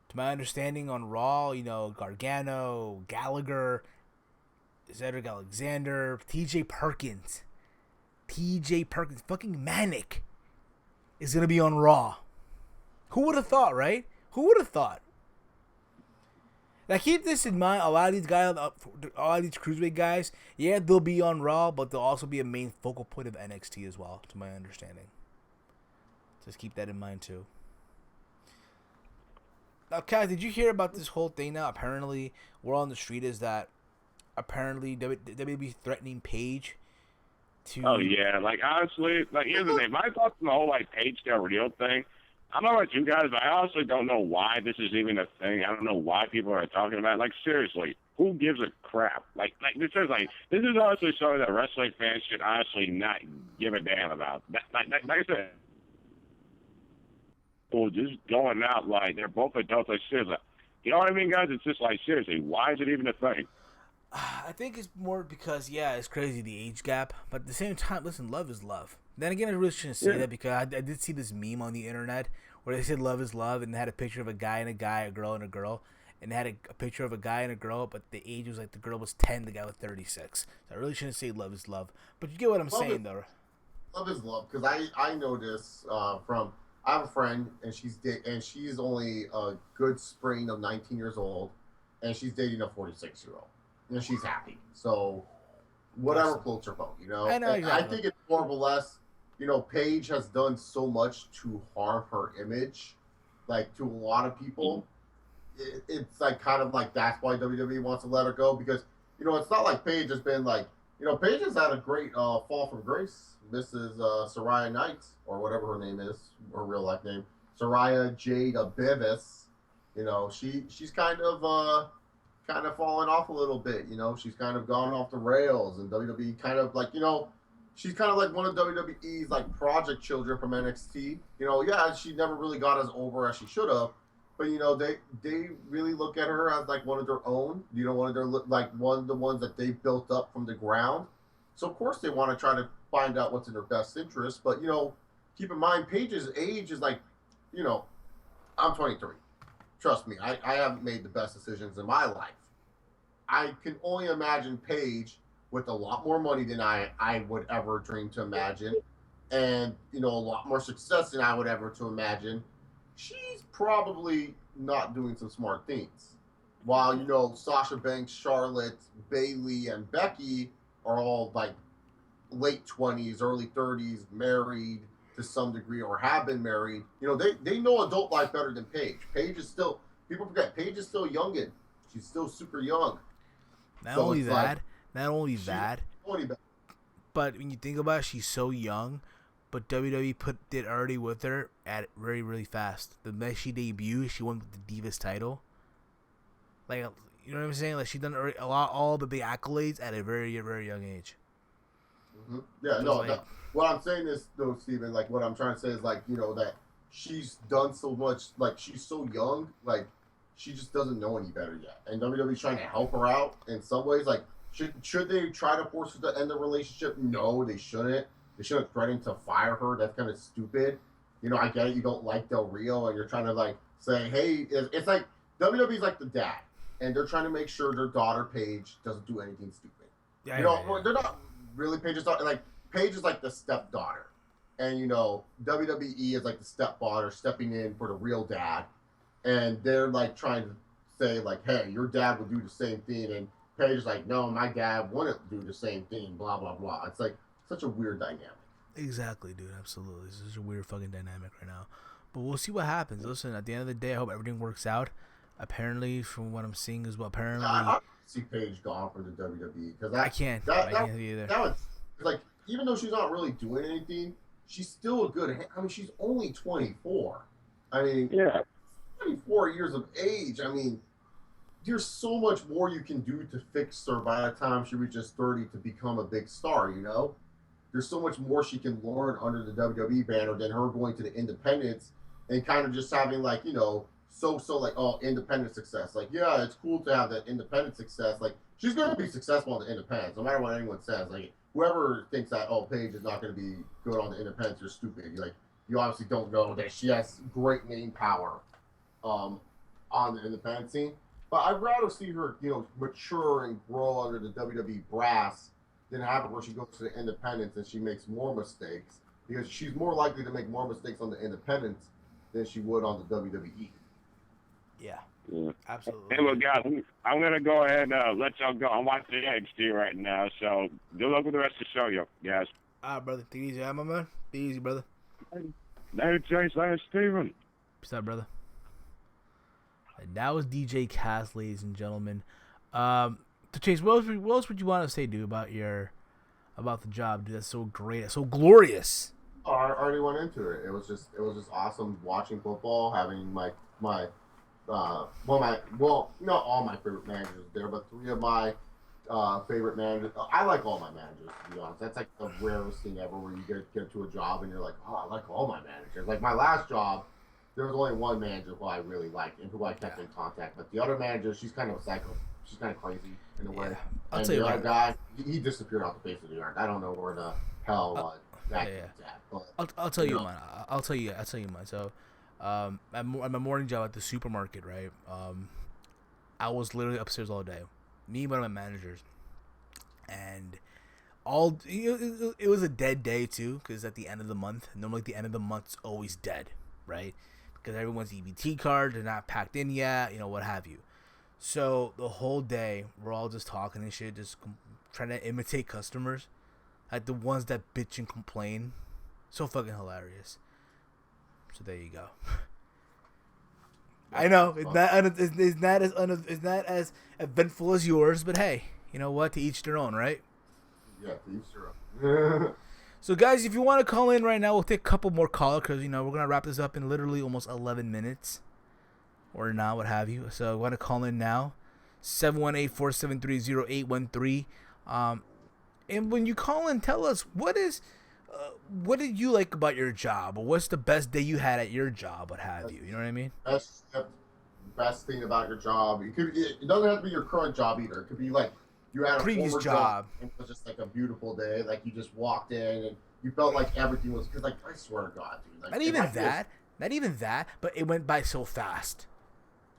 [SPEAKER 2] To my understanding on Raw, Gargano, Gallagher, Cedric Alexander, TJ Perkins, fucking Manic is going to be on Raw. Who would have thought, right? Who would have thought? Now keep this in mind. A lot of these cruiserweight guys, yeah, they'll be on Raw, but they'll also be a main focal point of NXT as well, to my understanding. Just keep that in mind too. Now, Kaz, did you hear about this whole thing now? Apparently, word on the street is that apparently WWE threatening Paige to...
[SPEAKER 4] Oh, yeah. Like, honestly, like, here's the thing. My thoughts on the whole, like, Paige Del Rio thing, I don't know about you guys, but I honestly don't know why this is even a thing. I don't know why people are talking about it. Like, seriously, who gives a crap? Like this is honestly something that wrestling fans should honestly not give a damn about. Like I said, people just going out like they're both adults. Like, seriously, you know what I mean, guys? It's just like, seriously, why is it even a thing?
[SPEAKER 2] I think it's more because, yeah, it's crazy, the age gap. But at the same time, listen, love is love. Then again, I really shouldn't say that because I did see this meme on the internet where they said love is love, and they had a picture of a guy and a guy, a girl and a girl, and they had a picture of a guy and a girl, but the age was like the girl was 10, the guy was 36. So I really shouldn't say love is love. But you get what I'm saying, though.
[SPEAKER 3] Love is love, because I know this from... I have a friend, and she's only a good spring of 19 years old, and she's dating a 46-year-old. And she's happy. So, whatever floats her boat,
[SPEAKER 2] I know exactly.
[SPEAKER 3] I think it's more or less, Paige has done so much to harm her image, like, to a lot of people. It's like, kind of like, that's why WWE wants to let her go, because, it's not like Paige has been like, Paige has had a great fall from grace. Mrs. Soraya Knight, or whatever her name is, her real life name, Soraya Jade Abivis. She's kind of fallen off a little bit. She's kind of gone off the rails, and WWE kind of like, she's kind of like one of WWE's like project children from NXT. You know, yeah, she never really got as over as she should have, but you know, they really look at her as like one of their own. You know, one of their like one of the ones that they built up from the ground. So of course they want to try to find out what's in their best interest. But you know, keep in mind Paige's age is like, you know, I'm 23. Trust me, I haven't made the best decisions in my life. I can only imagine Paige with a lot more money than I would ever dream to imagine, and you know, a lot more success than I would ever to imagine. She's probably not doing some smart things. While you know Sasha Banks, Charlotte, Bayley, and Becky are all like late 20s, early 30s, married to some degree or have been married. You know, they know adult life better than Paige. Paige is still, people forget, Paige is still youngin'. She's still super young.
[SPEAKER 2] Not only that, but when you think about it, she's so young, but WWE did already with her at very, really fast. The night she debuted, she won with the Divas title. Like, you know what I'm saying? Like, she done all the big accolades at a very, very young age.
[SPEAKER 3] Mm-hmm. Yeah, no, like, what I'm saying is, though, Steven, like, what I'm trying to say is, like, you know, that she's done so much, like, she's so young, like, she just doesn't know any better yet. And WWE's trying to help her out in some ways. Like, should they try to force her to end the relationship? No, they shouldn't. They shouldn't threaten to fire her. That's kind of stupid. You know, I get it. You don't like Del Rio, and you're trying to, like, say, hey, it's like WWE's like the dad, and they're trying to make sure their daughter, Paige, doesn't do anything stupid. Yeah, you know, they're not really Paige's daughter. Like, Paige is like the stepdaughter. And, you know, WWE is like the stepfather stepping in for the real dad. And they're like trying to say like, hey, your dad would do the same thing. And Paige is like, no, my dad wouldn't do the same thing, blah, blah, blah. It's like such a weird dynamic.
[SPEAKER 2] Exactly, dude. Absolutely. This is a weird fucking dynamic right now. But we'll see what happens. Listen, at the end of the day, I hope everything works out. Apparently, from what I'm seeing is what apparently...
[SPEAKER 3] I see Paige gone for the WWE. Because
[SPEAKER 2] I can't either.
[SPEAKER 3] That was, like, even though she's not really doing anything, she's still a good... I mean, she's only 24. I mean... Yeah. 24 years of age. I mean, there's so much more you can do to fix her by the time she reaches 30 to become a big star, you know? There's so much more she can learn under the WWE banner than her going to the independents and kind of just having, like, you know, so like, oh, independent success. Like, yeah, it's cool to have that independent success. Like, she's going to be successful on the independents, no matter what anyone says. Like, whoever thinks that, oh, Paige is not going to be good on the independents, you're stupid. Like, you obviously don't know that she has great name power on the independent scene. But I'd rather see her, you know, mature and grow under the WWE brass than have it where she goes to the independents and she makes more mistakes, because she's more likely to make more mistakes on the independents than she would on the WWE.
[SPEAKER 2] Yeah, absolutely.
[SPEAKER 4] Hey, look, guys, I'm going to go ahead and let y'all go. I'm watching NXT right now, so good luck with the rest of the show, yo, guys.
[SPEAKER 2] All right, brother. Take it easy, my man. Be easy, brother.
[SPEAKER 4] Later, Chase. Later, Steven.
[SPEAKER 2] Peace out, brother. And that was DJ Cass, ladies and gentlemen. To Chase, what else would you want to say, dude, about the job, dude? That's so great, that's so glorious.
[SPEAKER 3] Oh, I already went into it. It was just awesome watching football, having not all my favorite managers there, but three of my favorite managers. I like all my managers, to be honest. That's like the rarest thing ever, where you get to a job and you're like, oh, I like all my managers. Like my last job, there was only one manager who I really liked and who I kept in contact. But the other manager, she's kind of a psycho. She's kind of crazy in a way.
[SPEAKER 2] I'll tell you
[SPEAKER 3] the other guy, he disappeared off the face of the earth. I don't know where the hell that kid's at. But,
[SPEAKER 2] I'll tell you mine. I'll tell you mine. So, at my morning job at the supermarket, right? I was literally upstairs all day. Me and one of my managers, and it was a dead day too, because at the end of the month, normally the end of the month's always dead, right? Because everyone's EBT card, they're not packed in yet, you know, what have you. So the whole day, we're all just talking and shit, just trying to imitate customers, like the ones that bitch and complain. So fucking hilarious. So there you go. I know it's not as eventful as yours, but hey, you know what? To each their own, right?
[SPEAKER 3] Yeah, to each their own.
[SPEAKER 2] So guys, if you want to call in right now, we'll take a couple more calls, because you know we're gonna wrap this up in literally almost 11 minutes, or not, what have you. So you want to call in now? 718-473-0813. And when you call in, tell us what did you like about your job? Or what's the best day you had at your job? What have you? You know what I mean?
[SPEAKER 3] Best thing about your job. It doesn't have to be your current job either. It could be like you had a
[SPEAKER 2] Previous
[SPEAKER 3] former
[SPEAKER 2] job.
[SPEAKER 3] And it was just like a beautiful day. Like you just walked in and you felt like everything was because like I swear to God, dude. Like,
[SPEAKER 2] Not even that, but it went by so fast.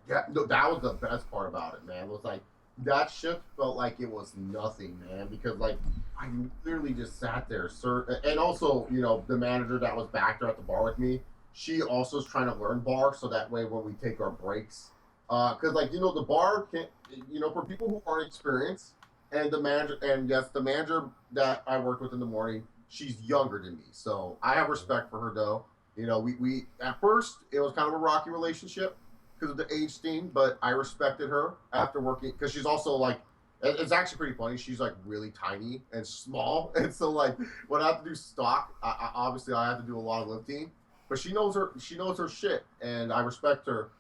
[SPEAKER 3] Yeah, no, that was the best part about it, man. It was like that shift felt like it was nothing, man, because like I literally just sat there, sir. And also, you know, the manager that was back there at the bar with me, she also is trying to learn bar, so that way when we take our breaks, because like you know the bar can, you know, for people who aren't experienced, and the manager that I worked with in the morning, she's younger than me, so I have respect for her though. You know, we at first it was kind of a rocky relationship because of the age thing, but I respected her after working because she's also like, it's actually pretty funny. She's like really tiny and small, and so like when I have to do stock, obviously I have to do a lot of lifting, but she knows her shit, and I respect her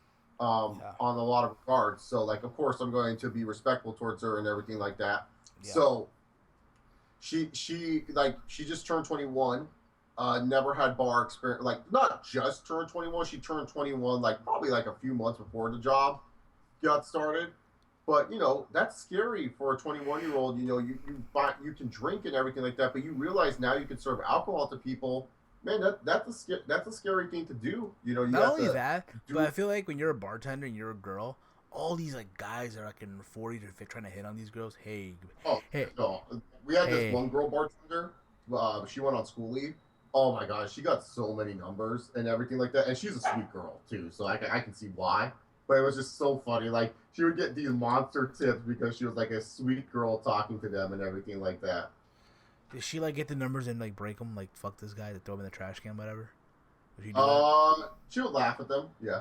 [SPEAKER 3] on a lot of regards. So like, of course, I'm going to be respectful towards her and everything like that. Yeah. So she just turned 21. Never had bar experience, like not just turned 21. She turned 21 like probably like a few months before the job got started. But you know that's scary for a 21-year-old. You know you can drink and everything like that, but you realize now you can serve alcohol to people. Man, that's a scary thing to do. You know,
[SPEAKER 2] not only that, but I feel like when you're a bartender and you're a girl, all these like guys are like in their 40s or trying to hit on these girls. Hey,
[SPEAKER 3] no, we had this one girl bartender. She went on school leave. Oh my gosh, she got so many numbers and everything like that, and she's a sweet girl too, so I can see why. But it was just so funny. Like she would get these monster tips because she was like a sweet girl talking to them and everything like that.
[SPEAKER 2] Did she like get the numbers and like break them, like fuck this guy, to throw him in the trash can, whatever?
[SPEAKER 3] She would laugh at them. Yeah,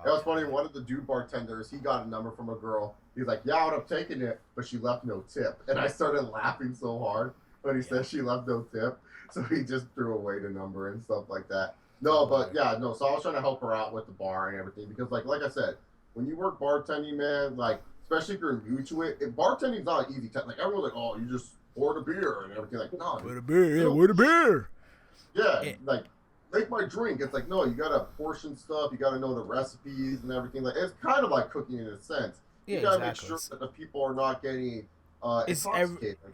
[SPEAKER 3] it was funny. One of the dude bartenders, he got a number from a girl. He's like, "Yeah, I would have taken it, but she left no tip," and I started laughing so hard when he said she left no tip. So he just threw away the number and stuff like that. No, but yeah, no. So I was trying to help her out with the bar and everything because, like I said, when you work bartending, man, like especially if you're new to it, bartending's not an easy time. Like everyone's like, "Oh, you just pour the beer and everything." Like, no,
[SPEAKER 2] pour the beer, yeah, pour the beer.
[SPEAKER 3] Yeah, like make my drink. It's like no, you gotta portion stuff. You gotta know the recipes and everything. Like it's kind of like cooking in a sense.
[SPEAKER 2] Yeah,
[SPEAKER 3] you gotta make sure that the people are not getting.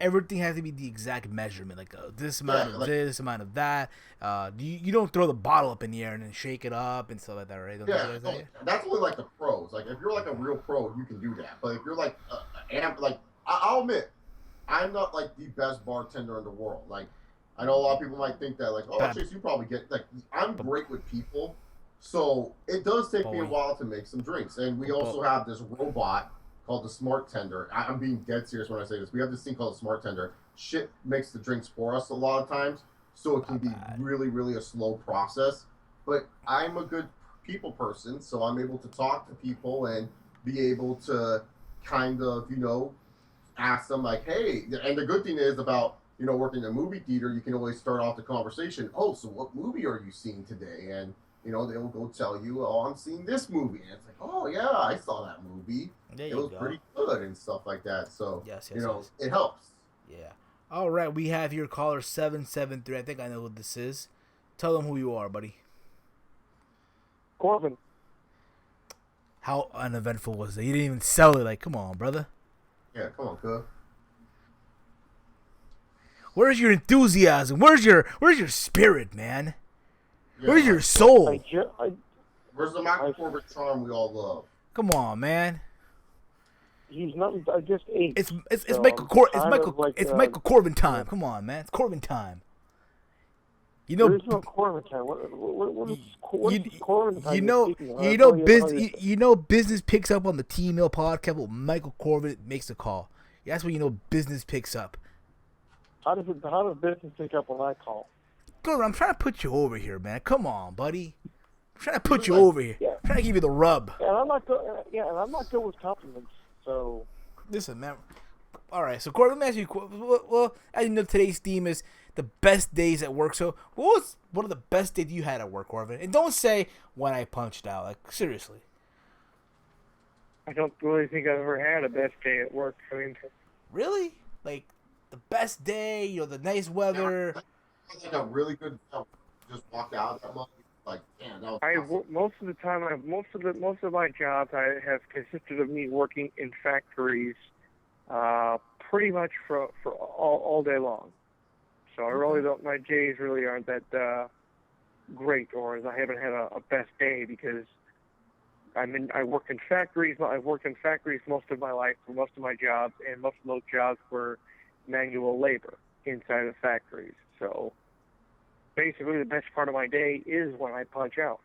[SPEAKER 2] Everything has to be the exact measurement, like this amount of this amount of that. You don't throw the bottle up in the air and then shake it up and stuff like that, right?
[SPEAKER 3] That's only like the pros. Like if you're like a real pro, you can do that. But if you're like, I'll admit, I'm not like the best bartender in the world. Like I know a lot of people might think that, like, oh, Chase, you probably get like I'm great with people, so it does take me a while to make some drinks. And we also have this robot called the Smart Tender. I'm being dead serious when I say this. We have this thing called the Smart Tender. Shit makes the drinks for us a lot of times, so it can be really, really a slow process. But I'm a good people person, so I'm able to talk to people and be able to kind of, you know, ask them like, hey, and the good thing is about, you know, working in a movie theater, you can always start off the conversation. Oh, so what movie are you seeing today? And, you know, they'll go tell you, oh, I'm seeing this movie. And it's like, oh, yeah, I saw that movie. It was pretty good and stuff like that. So, you know, it helps.
[SPEAKER 2] Yeah. All right. We have your caller 773. I think I know what this is. Tell them who you are, buddy.
[SPEAKER 5] Corbin.
[SPEAKER 2] How uneventful was it? You didn't even sell it. Like, come on, brother.
[SPEAKER 3] Yeah, come on, cuz.
[SPEAKER 2] Where's your enthusiasm? Where's your spirit, man? Yeah, where's your soul?
[SPEAKER 3] Where's the Michael Corbin charm we all love?
[SPEAKER 2] Come on, man.
[SPEAKER 5] He's not. I just ate.
[SPEAKER 2] It's Michael Corbin time. Come on, man. It's Corbin time. You know,
[SPEAKER 5] there's no Corbin time. What is Corbin time?
[SPEAKER 2] You know, business picks up on the TEAMHEEL podcast. Well, Michael Corbin makes the call. That's when you know business picks up.
[SPEAKER 5] How does business pick up on that call?
[SPEAKER 2] Corbin, I'm trying to put you over here, man. Come on, buddy. I'm trying to put you over here. Yeah. I'm trying to give you the rub.
[SPEAKER 5] Yeah, and I'm not good. And I'm not good with compliments. So
[SPEAKER 2] listen, man. All right, so Corbin, let me ask you. Well, as you know, today's theme is the best days at work. So, what was one of the best days you had at work, Corbin? And don't say when I punched out. Like, seriously.
[SPEAKER 5] I don't really think I've ever had a best day at work. I mean,
[SPEAKER 2] really? Like, the best day, the nice weather.
[SPEAKER 3] Like a really good just walk out that much. Like, damn, that was awesome.
[SPEAKER 5] Most of the time, most of my jobs I have consisted of me working in factories, pretty much for all day long. So I really don't. My days really aren't that great, or I haven't had a best day because I work in factories. I've worked in factories most of my life for most of my jobs, and most of those jobs were manual labor inside of factories. So basically, the best part of my day is when I punch out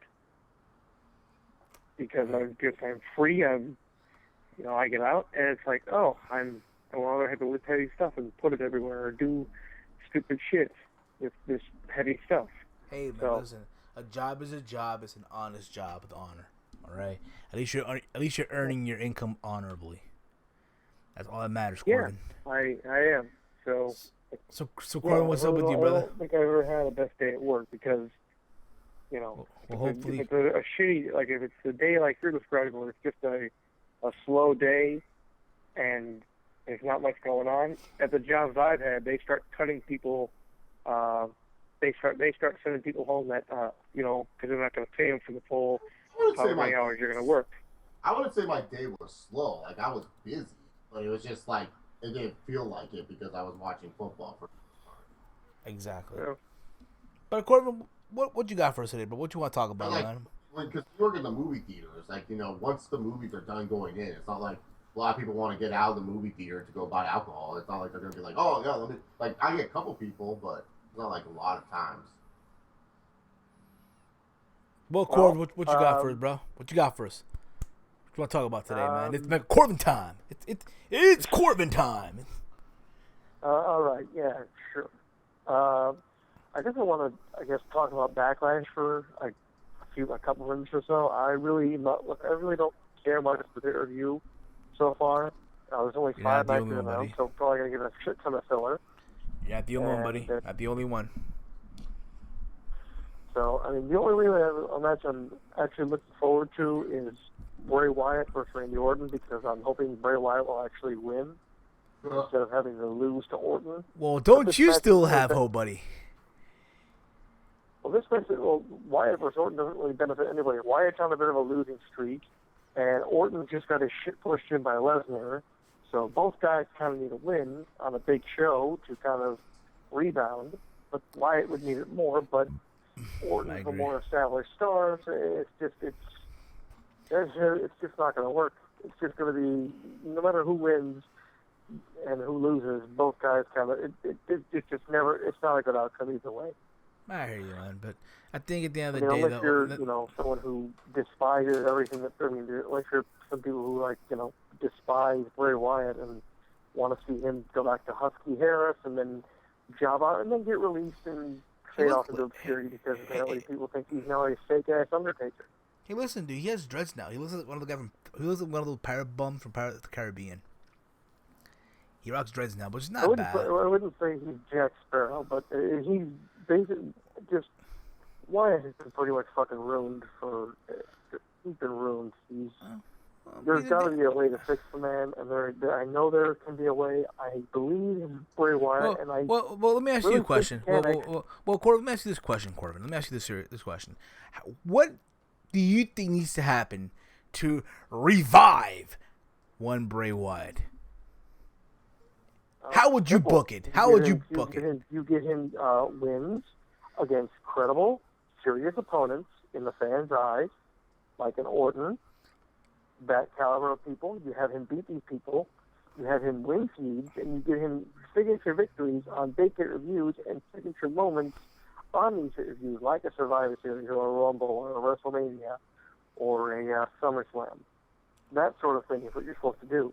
[SPEAKER 5] because I'm free. I get out and it's like, oh, I want to have to lift heavy stuff and put it everywhere or do stupid shit with this heavy stuff.
[SPEAKER 2] Hey man, listen, a job is a job. It's an honest job with honor. All right, at least you're earning your income honorably. That's all that matters, Corbin.
[SPEAKER 5] Yeah, I am. So
[SPEAKER 2] Corbin, what's up with you, brother?
[SPEAKER 5] I don't think I've ever had a best day at work because,
[SPEAKER 2] well, hopefully,
[SPEAKER 5] if it's a shitty, like if it's a day like you're describing, where it's just a slow day and there's not much going on. At the jobs I've had, they start cutting people. They start sending people home that because they're not going to pay them for the full how many hours you're going to work.
[SPEAKER 3] I wouldn't say my day was slow. Like, I was busy, but it was just like it didn't feel like it because I was watching football for.
[SPEAKER 2] Exactly.
[SPEAKER 5] Yeah.
[SPEAKER 2] But Corbin, what you got for us today? But what you want to talk about, man?
[SPEAKER 3] Because we work in the movie theaters, like once the movies are done going in, it's not like a lot of people want to get out of the movie theater to go buy alcohol. It's not like they're gonna be like, oh yeah, let me. Like, I get a couple people, but it's not like a lot of times.
[SPEAKER 2] Well, Corbin, what you got for us, bro? What you got for us? What you want to talk about today, man? It's Corbin time. It's Corbin time.
[SPEAKER 5] All right, yeah, sure. I guess I want to, talk about Backlash for a couple minutes or so. I really don't care much for the review so far. There's only 5 nights in a so probably gonna give it a shit ton of filler.
[SPEAKER 2] You're not the only one, buddy. Not the only one.
[SPEAKER 5] So, the only match I'm actually looking forward to is Bray Wyatt versus Randy Orton because I'm hoping Bray Wyatt will actually win instead of having to lose to Orton.
[SPEAKER 2] Well, don't you still have hope, buddy?
[SPEAKER 5] Well, Wyatt versus Orton doesn't really benefit anybody. Wyatt's on a bit of a losing streak, and Orton just got his shit pushed in by Lesnar. So both guys kind of need a win on a big show to kind of rebound. But Wyatt would need it more, but Orton's a more established star. So it's just not going to work. It's just going to be, no matter who wins and who loses, both guys kind of, it's just never, it's not a good outcome either way.
[SPEAKER 2] I hear you, man, but I think at the end of the day,
[SPEAKER 5] unless you're, someone who despises everything unless you're some people who despise Bray Wyatt and want to see him go back to Husky Harris and then job out and then get released and fade off into obscurity because apparently people think he's now a fake ass Undertaker.
[SPEAKER 2] Hey, listen, dude, he has dreads now. He looks like one of those pirate bums from Pirates of the Caribbean. He rocks dreads now, but it's not bad.
[SPEAKER 5] I wouldn't say he's Jack Sparrow, but he's basically just Wyatt has been pretty much fucking ruined he's been ruined. There's got to be a way to fix the man, and I know there can be a way. I believe in Bray Wyatt,
[SPEAKER 2] well, let me ask you a question. Well, Corbin, let me ask you this question, Corbin. Let me ask you this question. What do you think needs to happen to revive one Bray Wyatt? How would you book it? How would you book it?
[SPEAKER 5] You get him wins against credible, serious opponents in the fans' eyes, like an Orton, that caliber of people. You have him beat these people. You have him win feuds, and you get him signature victories on big pay-per-views and signature moments on these pay-per-views, like a Survivor Series or a Rumble or a WrestleMania or a SummerSlam. That sort of thing is what you're supposed to do.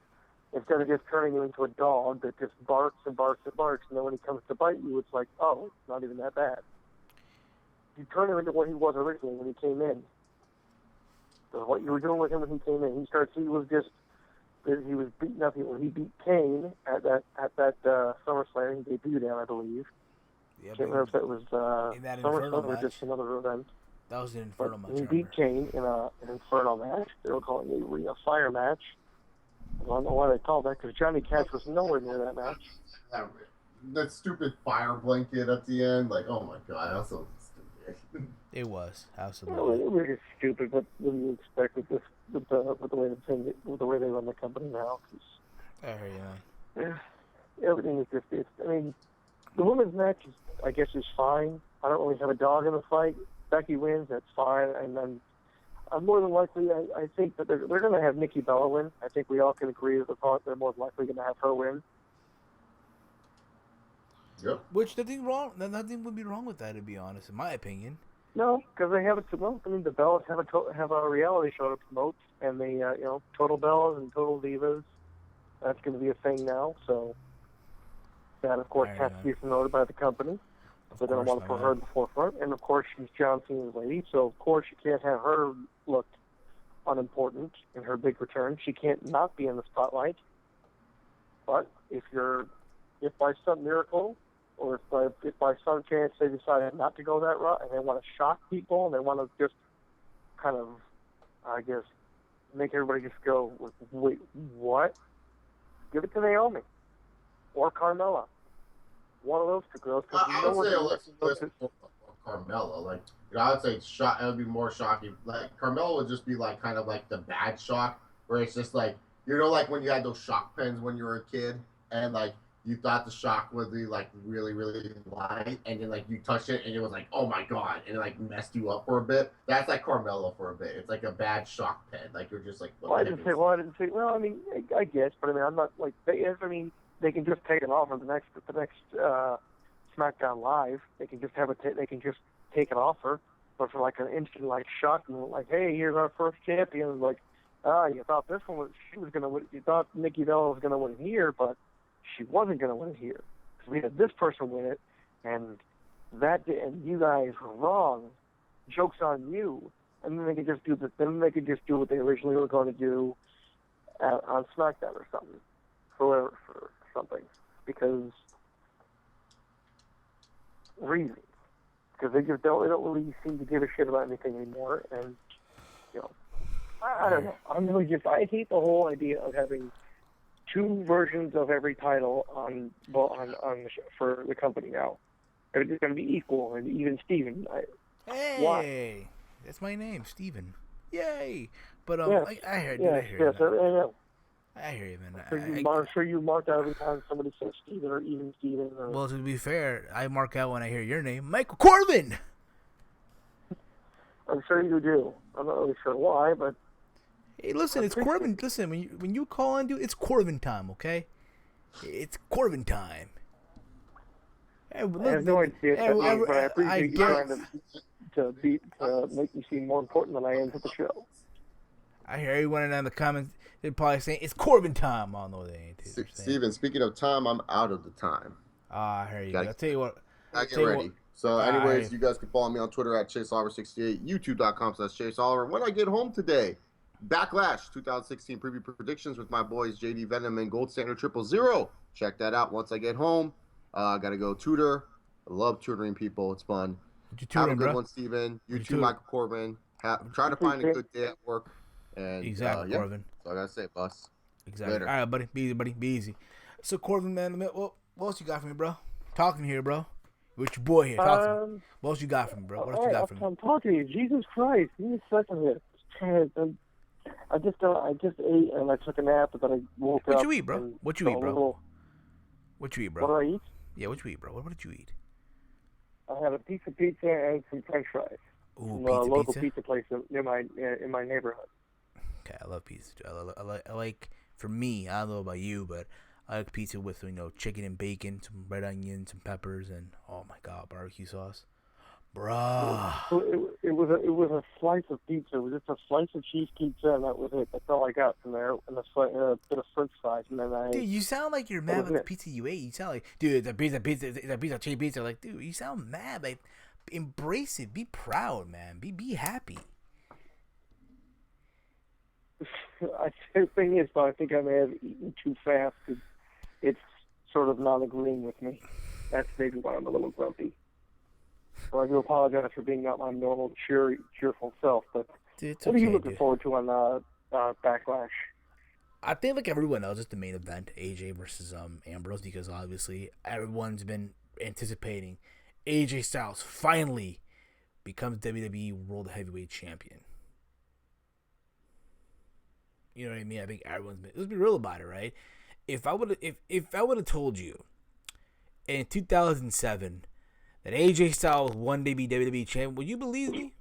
[SPEAKER 5] Instead of just turning him into a dog that just barks and barks and barks, and then when he comes to bite you, it's like, oh, it's not even that bad. You turn him into what he was originally when he came in. So what you were doing with him when he came in, he was beating up people. He beat Kane at that SummerSlam. He debuted in, I believe.
[SPEAKER 2] Yeah,
[SPEAKER 5] can't remember if that was SummerSlam or just another event.
[SPEAKER 2] That was an Inferno match.
[SPEAKER 5] He beat Kane in an Inferno match. They were calling it a fire match. I don't know why they called that, because Johnny Cash was nowhere near that match.
[SPEAKER 3] that stupid fire blanket at the end. Like, oh my god, that's so stupid.
[SPEAKER 2] It was
[SPEAKER 5] Well,
[SPEAKER 2] absolutely.
[SPEAKER 5] it was just stupid. But what do you expect with this, with the way they run the company now? 'Cause,
[SPEAKER 2] I heard you, man.
[SPEAKER 5] everything is just. I mean, the women's match is, I guess, is fine. I don't really have a dog in the fight. Becky wins, that's fine, and then more than likely, I think that they're going to have Nikki Bella win. I think we all can agree that they're more likely going to have her win.
[SPEAKER 3] Yep.
[SPEAKER 2] Which nothing wrong. Nothing would be wrong with that, to be honest, in my opinion.
[SPEAKER 5] No, because they have it to promote. I mean, the Bellas have a reality show to promote, and they, Total Bellas and Total Divas. That's going to be a thing now. So that, of course, has to be promoted by the company. They're going to want to put her in the forefront, and of course, she's John Cena's lady. So of course, you can't have her look unimportant in her big return. She can't not be in the spotlight. But if by some miracle, or if by some chance they decided not to go that route and they want to shock people and they want to just kind of, I guess, make everybody just go, wait, what? Give it to Naomi or Carmella. One of those two girls.
[SPEAKER 3] I would say Alexa or Carmella. Like, I would say it would be more shocking. Like, Carmella would just be like kind of like the bad shock, where it's just like, like when you had those shock pens when you were a kid, and like you thought the shock would be like really, really light, and then like you touched it and it was like, oh my god, and it like messed you up for a bit. That's like Carmella for a bit. It's like a bad shock pen. Like, you're just like,
[SPEAKER 5] I didn't say. Well, I mean, I guess, but I mean, I'm not like. They can just take it off for the next SmackDown Live. They can just they can just take it off her, but for like an instant like shock, and like, hey, here's our first champion. Like, you thought she was gonna win. You thought Nikki Bella was gonna win here, but she wasn't gonna win here. So we had this person win it, and you guys were wrong. Joke's on you. And then they could just do what they originally were going to do on SmackDown or something, for something, because reasons. Because they don't really seem to give a shit about anything anymore, and I don't know. I hate the whole idea of having two versions of every title on the show for the company now. It's going to be equal and even Steven.
[SPEAKER 2] Hey,
[SPEAKER 5] why?
[SPEAKER 2] That's my name, Steven. Yay! But
[SPEAKER 5] yes.
[SPEAKER 2] I heard.
[SPEAKER 5] Yes, I know.
[SPEAKER 2] I hear you, man.
[SPEAKER 5] I'm sure you marked out every time somebody says Steven or even Steven.
[SPEAKER 2] Well, to be fair, I mark out when I hear your name, Michael Corbin.
[SPEAKER 5] I'm sure you do. I'm not really sure why, but
[SPEAKER 2] hey, listen, it's Corbin. Listen, when you call on, dude, it's Corbin time, okay? It's Corbin time. Hey, look,
[SPEAKER 5] I have no idea, but I appreciate you trying to make me seem more important than I am to the show.
[SPEAKER 2] I hear everyone in the comments, they're probably saying, it's Corbin time. I don't know what they ain't.
[SPEAKER 3] Steven, speaking of time, I'm out of the time.
[SPEAKER 2] I hear you. I'll tell you what.
[SPEAKER 3] I get ready. So, anyways, you guys can follow me on Twitter at ChaseOliver68, YouTube.com/ChaseOliver. When I get home today, Backlash 2016 preview predictions with my boys JD Venom and Gold Standard 000. Check that out once I get home. I got to go tutor. I love tutoring people. It's fun. Have a good one, Steven. You too, Michael Corbin. Try to find a good day at work. And,
[SPEAKER 2] exactly, Corbin.
[SPEAKER 3] That's all I got to say, boss.
[SPEAKER 2] Exactly.
[SPEAKER 3] Later.
[SPEAKER 2] All right, buddy. Be easy, buddy. Be easy. So, Corbin, man, what else you got for me, bro? Talk to me here, bro. With your boy here. Talk to me. What else you got for me, bro? What else you got for me?
[SPEAKER 5] I'm talking to you. Jesus Christ. Give me a second here. I just ate and I took a nap, but then I woke up.
[SPEAKER 2] What you eat, bro? What you eat, bro? What you eat, bro?
[SPEAKER 5] What do I eat?
[SPEAKER 2] Yeah, what you eat, bro? What did you eat?
[SPEAKER 5] I had a piece of pizza and some French fries.
[SPEAKER 2] Ooh,
[SPEAKER 5] from a local pizza place in my neighborhood.
[SPEAKER 2] Okay, I love pizza. I like, for me, I don't know about you, but I like pizza with, chicken and bacon, some red onions, some peppers, and oh my god, barbecue sauce. Bruh.
[SPEAKER 5] It was a slice of pizza. It was just a slice of cheese pizza, and that was it. That's all I got from there, and a bit of French fries, and then
[SPEAKER 2] Dude, you sound like you're mad about the pizza you ate. You sound like, dude, the pizza, cheese pizza. Like, dude, you sound mad. Like, embrace it. Be proud, man. Be happy.
[SPEAKER 5] The thing is, though, I think I may have eaten too fast because it's sort of not agreeing with me. That's maybe why I'm a little grumpy. So I do apologize for being not my normal cheerful self. But
[SPEAKER 2] dude,
[SPEAKER 5] what are you looking forward to on Backlash?
[SPEAKER 2] I think like everyone else, it's the main event, AJ versus Ambrose, because obviously everyone's been anticipating AJ Styles finally becomes WWE World Heavyweight Champion. You know what I mean? I think everyone's been. Let's be real about it, right? If I would have told you in 2007 that AJ Styles one day be WWE Champion, would you believe me?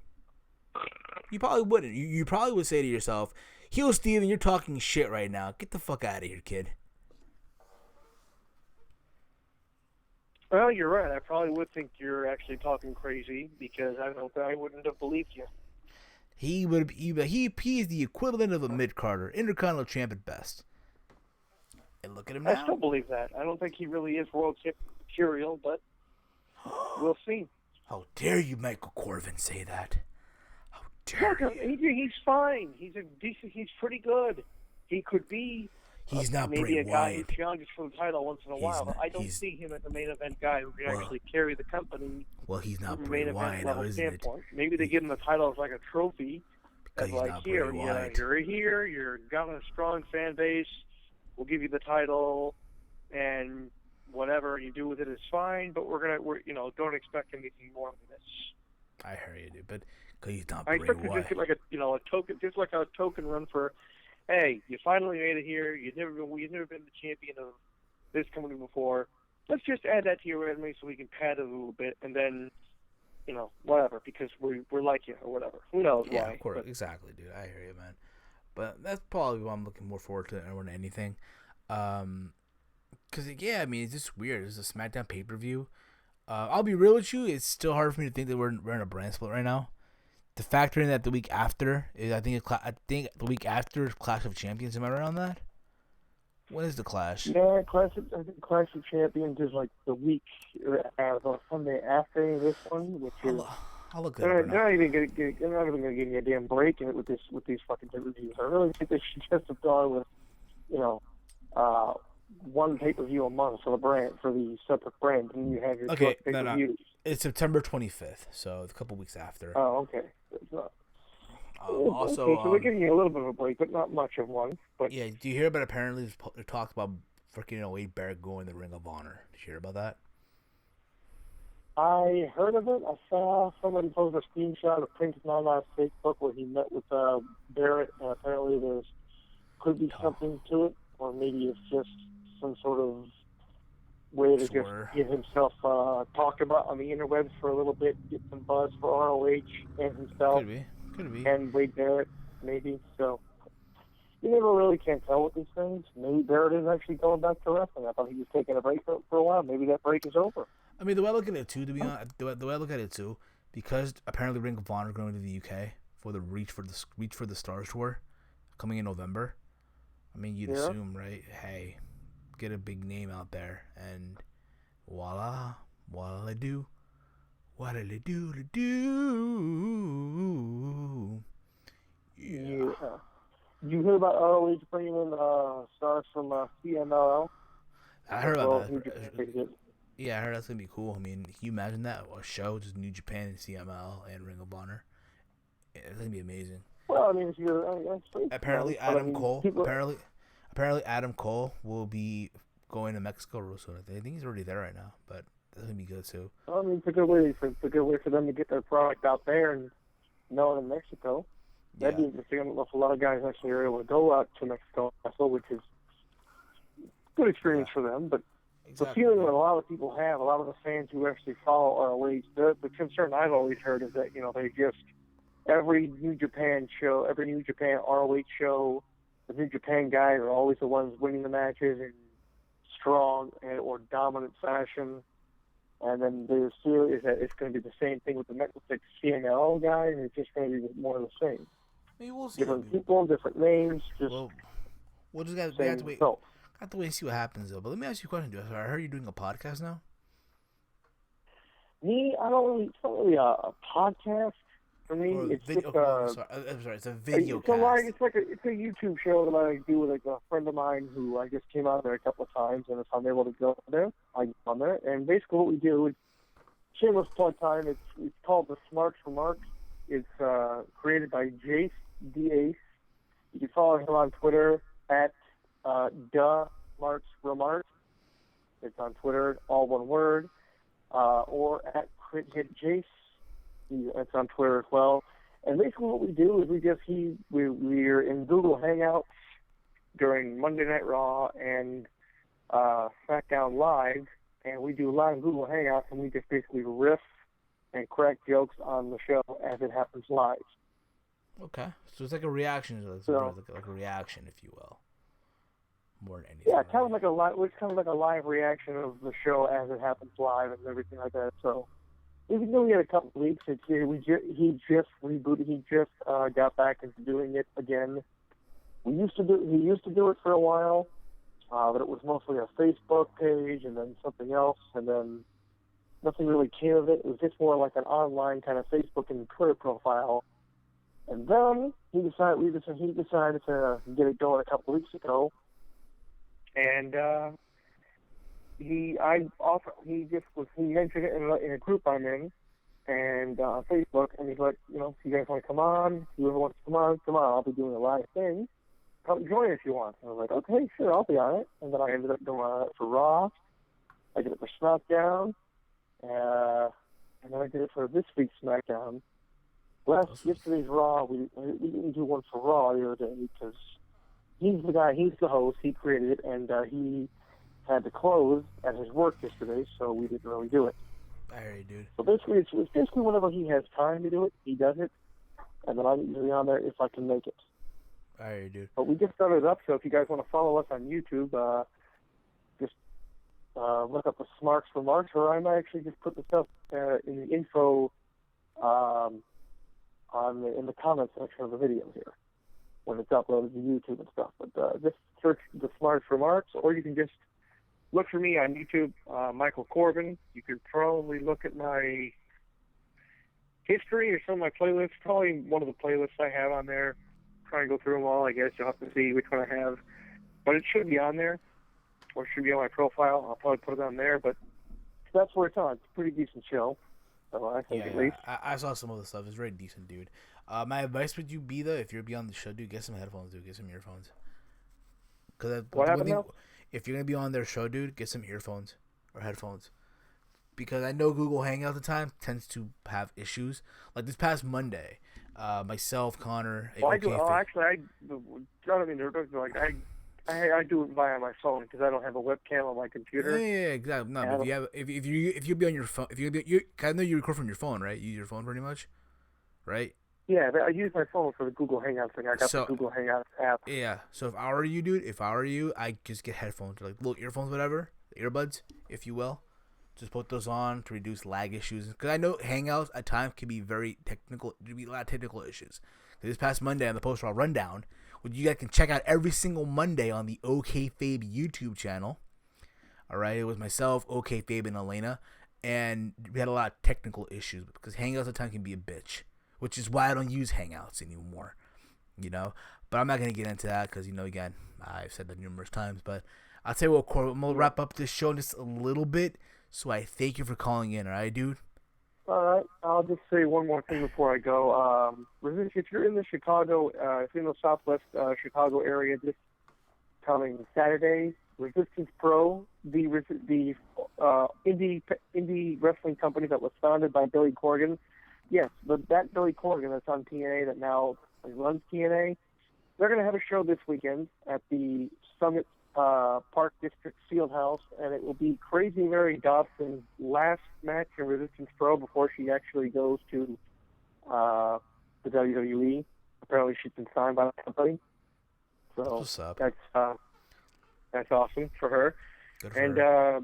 [SPEAKER 2] You probably wouldn't. You probably would say to yourself, Heel Steven, you're talking shit right now. Get the fuck out of here, kid.
[SPEAKER 5] Well, you're right. I probably would think you're actually talking crazy because I wouldn't have believed you.
[SPEAKER 2] He is the equivalent of a mid-carder, Intercontinental Champ at best. And look at him now.
[SPEAKER 5] I still believe that. I don't think he really is world material, but we'll see.
[SPEAKER 2] How dare you, Michael Corvin, say that? How dare
[SPEAKER 5] Look,
[SPEAKER 2] you?
[SPEAKER 5] he's fine. He's pretty good. He could be.
[SPEAKER 2] He's not
[SPEAKER 5] maybe
[SPEAKER 2] Bray
[SPEAKER 5] a guy
[SPEAKER 2] Wyatt.
[SPEAKER 5] who challenges for the title once in a while, but I don't see him as a main event guy who can actually carry the company.
[SPEAKER 2] Well, he's not
[SPEAKER 5] from a
[SPEAKER 2] Bray
[SPEAKER 5] main
[SPEAKER 2] Wyatt,
[SPEAKER 5] event
[SPEAKER 2] now,
[SPEAKER 5] level
[SPEAKER 2] isn't it?
[SPEAKER 5] standpoint. Maybe they give him the title as like a trophy.
[SPEAKER 2] Because
[SPEAKER 5] As
[SPEAKER 2] he's
[SPEAKER 5] like
[SPEAKER 2] not
[SPEAKER 5] here,
[SPEAKER 2] Bray Wyatt.
[SPEAKER 5] you're here, you're got a strong fan base. We'll give you the title, and whatever you do with it is fine. But we're don't expect anything more than this.
[SPEAKER 2] I hear you, dude, but because he's not
[SPEAKER 5] I
[SPEAKER 2] Bray
[SPEAKER 5] expect to
[SPEAKER 2] Wyatt.
[SPEAKER 5] just get like a token run for, hey, you finally made it here. You've never been the champion of this company before. Let's just add that to your resume so we can pad it a little bit, and then, whatever, because we're like you or whatever. Who knows why?
[SPEAKER 2] Yeah, of course,
[SPEAKER 5] but,
[SPEAKER 2] exactly, dude. I hear you, man. But that's probably what I'm looking more forward to more than anything. Because yeah, I mean, it's just weird. It's a SmackDown pay-per-view. I'll be real with you. It's still hard for me to think that we're in a brand split right now. To factor in that the week after is, I think the week after is Clash of Champions. Am I right on that? When is the Clash?
[SPEAKER 5] Yeah, I think Clash of Champions is like the week the Sunday after this one, which is.
[SPEAKER 2] I'll look at
[SPEAKER 5] They're
[SPEAKER 2] it.
[SPEAKER 5] not even going to give me a damn break in it with these fucking pay-per-views. I really think they should just have gone with, one pay-per-view a month for the brand, for the separate brand, and you have your pay-per-views.
[SPEAKER 2] It's September 25th, so a couple weeks after.
[SPEAKER 5] Oh, okay. It's not.
[SPEAKER 2] Also,
[SPEAKER 5] okay, so they're giving you a little bit of a break, but not much of one. But
[SPEAKER 2] yeah, do you hear about apparently they talked about freaking Wade Barrett going to the Ring of Honor? Did you hear about that?
[SPEAKER 5] I heard of it. I saw somebody post a screenshot of Prince Nana's Facebook where he met with Barrett, and apparently there's could be something to it, or maybe it's just some sort of way to just get himself talked about on the interwebs for a little bit, get some buzz for ROH and himself.
[SPEAKER 2] Could be.
[SPEAKER 5] And Wade Barrett, maybe. So you never really can tell with these things. Maybe Barrett is actually going back to wrestling. I thought he was taking a break for a while. Maybe that break is over.
[SPEAKER 2] I mean, the way I look at it too, to be honest, the way I look at it too, because apparently Ring of Honor is going to the UK for the Reach for the Stars tour coming in November. I mean, you'd assume, right? Hey, get a big name out there, and voila, what I do.
[SPEAKER 5] Yeah. You hear about ROH bringing in stars from CMLL?
[SPEAKER 2] I heard about that. Yeah, I heard that's gonna be cool. I mean, can you imagine that? A show, just New Japan and CML and Ring of Honor. It's gonna be amazing.
[SPEAKER 5] Well, I mean, if you're
[SPEAKER 2] apparently Adam Cole will be going to Mexico real soon. I think he's already there right now, but that's gonna be good too.
[SPEAKER 5] I mean, it's a good way for them to get their product out there and know it in Mexico. That'd be interesting. I don't know if a lot of guys actually are able to go out to Mexico, which is a good experience for them, but.
[SPEAKER 2] Exactly.
[SPEAKER 5] The feeling that a lot of people have, a lot of the fans who actually follow ROH, the concern I've always heard is that, they just, every New Japan show, every New Japan ROH show, the New Japan guys are always the ones winning the matches in strong or dominant fashion. And then there's fear is that it's going to be the same thing with the CML guys, and it's just going to be more of the same.
[SPEAKER 2] Maybe we'll see.
[SPEAKER 5] Different people, different names, just
[SPEAKER 2] we'll just have to wait. I have to wait and see what happens, though. But let me ask you a question, dude. I heard you're doing a podcast now.
[SPEAKER 5] Me, it's not really a podcast for me. It's just
[SPEAKER 2] it's a video cast.
[SPEAKER 5] It's a YouTube show that I do with like a friend of mine who I just came out there a couple of times, and if I'm able to go there, I go on there. And basically what we do is shameless plug time. It's called the Smarts Remarks. It's created by Jace D. Ace. You can follow him on Twitter at Marks Remarks. It's on Twitter, all one word, or at Crit Hit Jace. It's on Twitter as well. And basically, what we do is we're in Google Hangouts during Monday Night Raw and SmackDown Live, and we do live Google Hangouts, and we just basically riff and crack jokes on the show as it happens live.
[SPEAKER 2] Okay, so it's like a reaction, like a reaction, if you will, more than anything.
[SPEAKER 5] Yeah, kind of like a live. It's kind of like a live reaction of the show as it happens live and everything like that. So even though we had a couple of weeks, he just rebooted. He just got back into doing it again. He used to do it for a while, but it was mostly a Facebook page and then something else, and then nothing really came of it. It was just more like an online kind of Facebook and Twitter profile. And then he decided to get it going a couple of weeks ago, and he mentioned it in a group I'm in, and on Facebook, and he's like, if you guys want to come on, whoever wants to come on, I'll be doing a live thing. Come join if you want. And I was like, okay, sure, I'll be on it. And then I ended up doing it for Raw. I did it for SmackDown, and then I did it for this week's SmackDown. Yesterday's Raw, we didn't do one for Raw the other day because he's the host, he created it, and he had to close at his work yesterday, so we didn't really do it.
[SPEAKER 2] I hear you, dude.
[SPEAKER 5] So basically, it's basically whenever he has time to do it, he does it, and then I'm usually on there if I can make it.
[SPEAKER 2] I hear you, dude.
[SPEAKER 5] But we just started it up, so if you guys want to follow us on YouTube, just look up the Smarks Remarks, or I might actually just put the stuff in the info in the comments section of the video here when it's uploaded to YouTube and stuff. But just search the Smarks Remarks, or you can just look for me on YouTube, Michael Corbin. You could probably look at my history or some of my playlists, probably one of the playlists I have on there. Try and go through them all, I guess. You'll have to see which one I have. But it should be on there, or it should be on my profile. I'll probably put it on there, but that's where it's on. It's a pretty decent show. So I think at least.
[SPEAKER 2] I saw some of the stuff. It's very decent, dude. My advice would you be, though, if you're on the show, dude, get some headphones, dude. Get some earphones.
[SPEAKER 5] What happened now?
[SPEAKER 2] If you're going to be on their show, dude, get some earphones or headphones. Because I know Google Hangout at the time tends to have issues. Like this past Monday, myself, Connor...
[SPEAKER 5] I do it via my phone because I don't have a webcam on my computer.
[SPEAKER 2] Yeah, exactly. No, but if you be on your phone, I know you record from your phone, right? You use your phone pretty much, right?
[SPEAKER 5] Yeah, I use my phone for the Google Hangout thing. I got the Google Hangout app.
[SPEAKER 2] Yeah, so if I were you, dude, I just get headphones, or like little earphones, whatever, earbuds, if you will. Just put those on to reduce lag issues. Because I know Hangouts at times can be very technical. There be a lot of technical issues. This past Monday on the Post Raw Rundown, which you guys can check out every single Monday on the OKFabe YouTube channel. All right, it was myself, OKFabe, and Elena, and we had a lot of technical issues because Hangouts at times can be a bitch, which is why I don't use Hangouts anymore. But I'm not gonna get into that because again, I've said that numerous times. But I'll tell you what, Corbin, I'm gonna wrap up this show just a little bit. So I thank you for calling in. All right, dude.
[SPEAKER 5] All right, I'll just say one more thing before I go. If you're in the Chicago, if you're in the Southwest Chicago area, this coming Saturday, Resistance Pro, the indie wrestling company that was founded by Billy Corgan. Yes, but that Billy Corgan that's on TNA that now runs TNA, they're going to have a show this weekend at the Summit Park District Fieldhouse, and it will be Crazy Mary Dobson's last match in Resistance Pro before she actually goes to the WWE. Apparently, she's been signed by the company, so
[SPEAKER 2] what's up?
[SPEAKER 5] That's awesome for her.
[SPEAKER 2] Good for
[SPEAKER 5] and
[SPEAKER 2] her.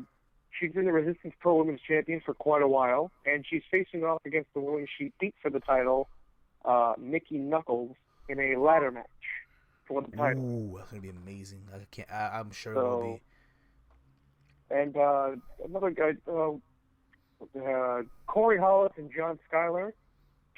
[SPEAKER 5] She's been the Resistance Pro Women's Champion for quite a while, and she's facing off against the woman she beat for the title, Nikki Knuckles, in a ladder match for the title.
[SPEAKER 2] Ooh, that's gonna be amazing. I'm sure it will be.
[SPEAKER 5] And another guy, Corey Hollis and John Schuyler,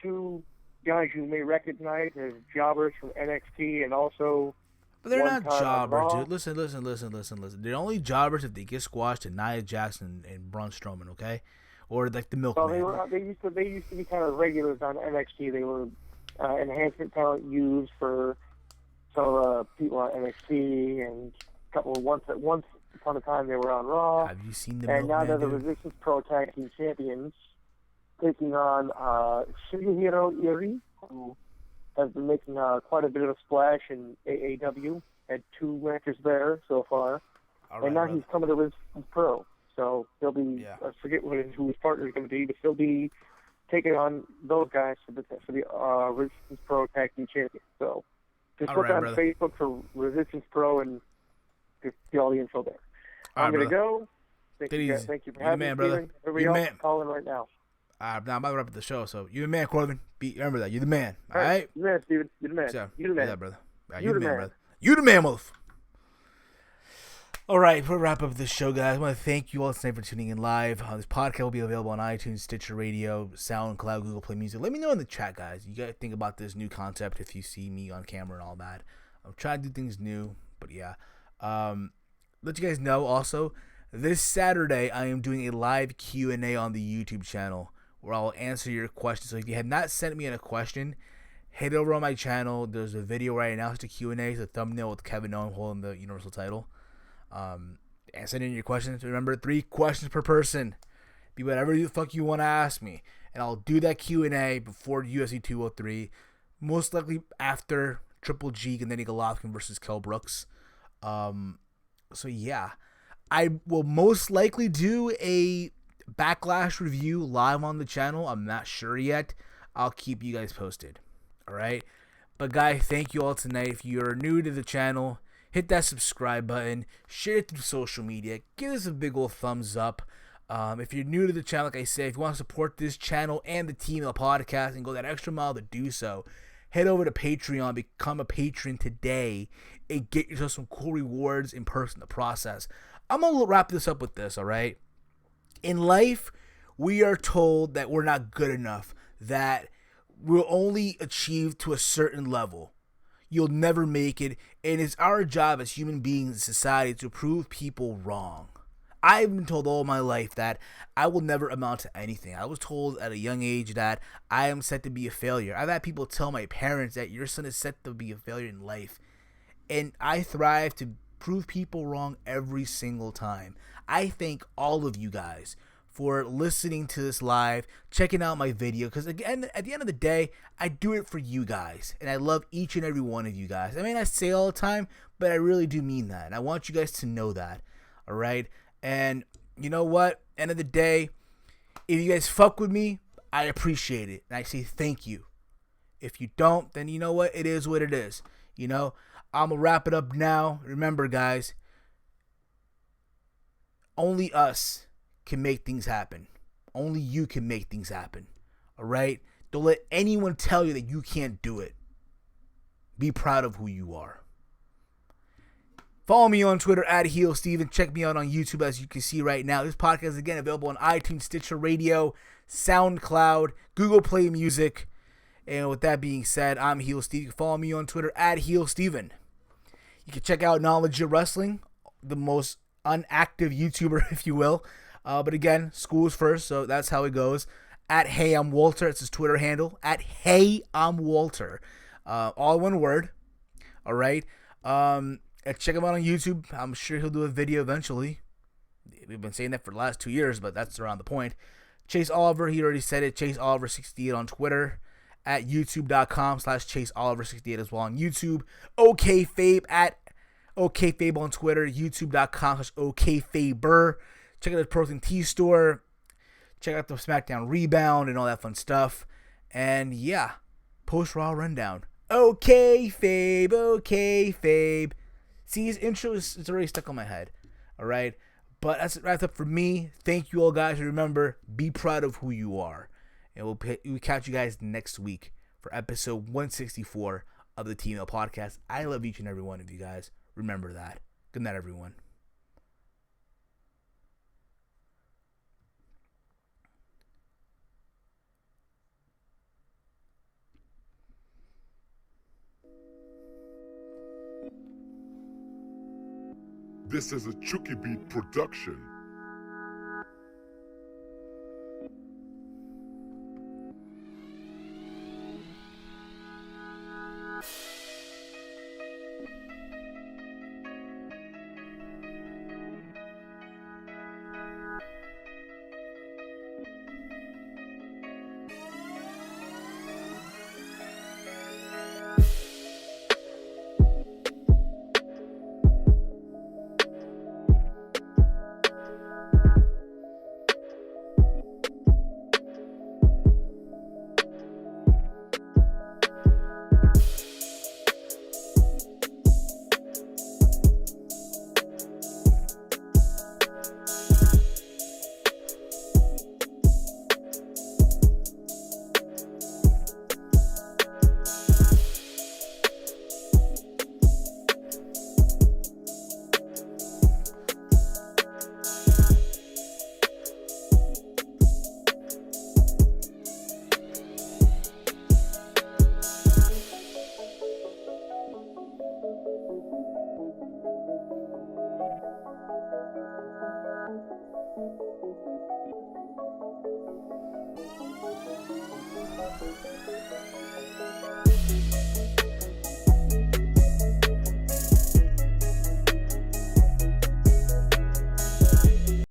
[SPEAKER 5] two guys you may recognize as jobbers from NXT, and also.
[SPEAKER 2] But they're not jobbers, dude. Listen. They're only jobbers if they get squashed to Nia Jackson and Braun Strowman, okay? Or like the Milkman.
[SPEAKER 5] Well, they used to be kind of regulars on NXT. They were enhancement talent used for some of the people on NXT, and Once upon a time they were on Raw.
[SPEAKER 2] Have you seen the
[SPEAKER 5] And now they're the
[SPEAKER 2] dude?
[SPEAKER 5] Resistance Pro Tag Team Champions, taking on Shigehiro Iri, who has been making quite a bit of a splash in AAW. Had 2 matches there so far.
[SPEAKER 2] All
[SPEAKER 5] And now
[SPEAKER 2] brother.
[SPEAKER 5] he's coming to Resistance Pro. So he'll be, I forget who his partner is going to be, but he'll be taking on those guys for the Resistance Pro Tag Team Champions. So just look on Facebook for Resistance Pro and get all the info there. I'm going to go. Thank you for having me, brother. Everybody else calling right now.
[SPEAKER 2] Now I'm about to wrap up the show, so you're the man, Corbin. Remember that. You're the man. All right?
[SPEAKER 5] You're the man, Steven. You're the man. You're the man.
[SPEAKER 2] Yeah, brother.
[SPEAKER 5] You're the man,
[SPEAKER 2] brother. You the man, motherfucker. All right, we'll wrap up this show, guys. I want to thank you all tonight for tuning in live. This podcast will be available on iTunes, Stitcher Radio, SoundCloud, Google Play Music. Let me know in the chat, guys. You got to think about this new concept if you see me on camera and all that. I'm trying to do things new, but yeah. Let you guys know also, this Saturday I am doing a live Q&A on the YouTube channel where I'll answer your questions. So if you have not sent me a question, head over on my channel. There's a video right now. It's a Q&A. It's a thumbnail with Kevin Owen holding the Universal title. And send in your questions. Remember, 3 questions per person. Be whatever the fuck you want to ask me, and I'll do that Q&A before UFC 203, most likely after Triple G and then Golovkin versus Kell Brooks. So yeah, I will most likely do a Backlash review live on the channel. I'm not sure yet. I'll keep you guys posted. All right, but guys, thank you all tonight. If you're new to the channel, hit that subscribe button, share it through social media, give us a big old thumbs up. If you're new to the channel, like I said, if you want to support this channel and the TEAMHEEL podcast and go that extra mile to do so, head over to Patreon, become a patron today, and get yourself some cool rewards in person in the process. I'm going to wrap this up with this, all right? In life, we are told that we're not good enough, that we'll only achieve to a certain level. You'll never make it, and it's our job as human beings in society to prove people wrong. I've been told all my life that I will never amount to anything. I was told at a young age that I am set to be a failure. I've had people tell my parents that your son is set to be a failure in life, and I thrive to prove people wrong every single time. I thank all of you guys for listening to this live, checking out my video, because again, at the end of the day, I do it for you guys, and I love each and every one of you guys. I mean, I say all the time, but I really do mean that, and I want you guys to know that, all right? And you know what? End of the day, if you guys fuck with me, I appreciate it, and I say thank you. If you don't, then you know what? It is what it is. You know, I'm gonna wrap it up now. Remember, guys, only us can make things happen. Only you can make things happen. All right? Don't let anyone tell you that you can't do it. Be proud of who you are. Follow me on Twitter at HeelSteven. Check me out on YouTube, as you can see right now. This podcast is again available on iTunes, Stitcher Radio, SoundCloud, Google Play Music. And with that being said, I'm HeelSteven. You can follow me on Twitter at HeelSteven. You can check out Knowledge of Wrestling, the most unactive YouTuber, if you will. But again, school's first, so that's how it goes. At Hey I'm Walter, it's his Twitter handle. At Hey I'm Walter, all one word. All right. Check him out on YouTube. I'm sure he'll do a video eventually. We've been saying that for the last 2 years, but that's around the point. Chase Oliver, he already said it. Chase Oliver 68 on Twitter. At youtube.com/Chase Oliver 68 as well on YouTube. OKFabe at OKFabe on Twitter. YouTube.com/OKFaber. Check out the Protein Tea store. Check out the SmackDown Rebound and all that fun stuff. And yeah, post Raw rundown. Okay, Fabe. See, his intro is already stuck on my head. All right, but that's wrapped up for me. Thank you all, guys. And remember, be proud of who you are. And we'll catch you guys next week for episode 164 of the TEAMHEEL podcast. I love each and every one of you guys. Remember that. Good night, everyone.
[SPEAKER 1] This is a Chucky Beat production.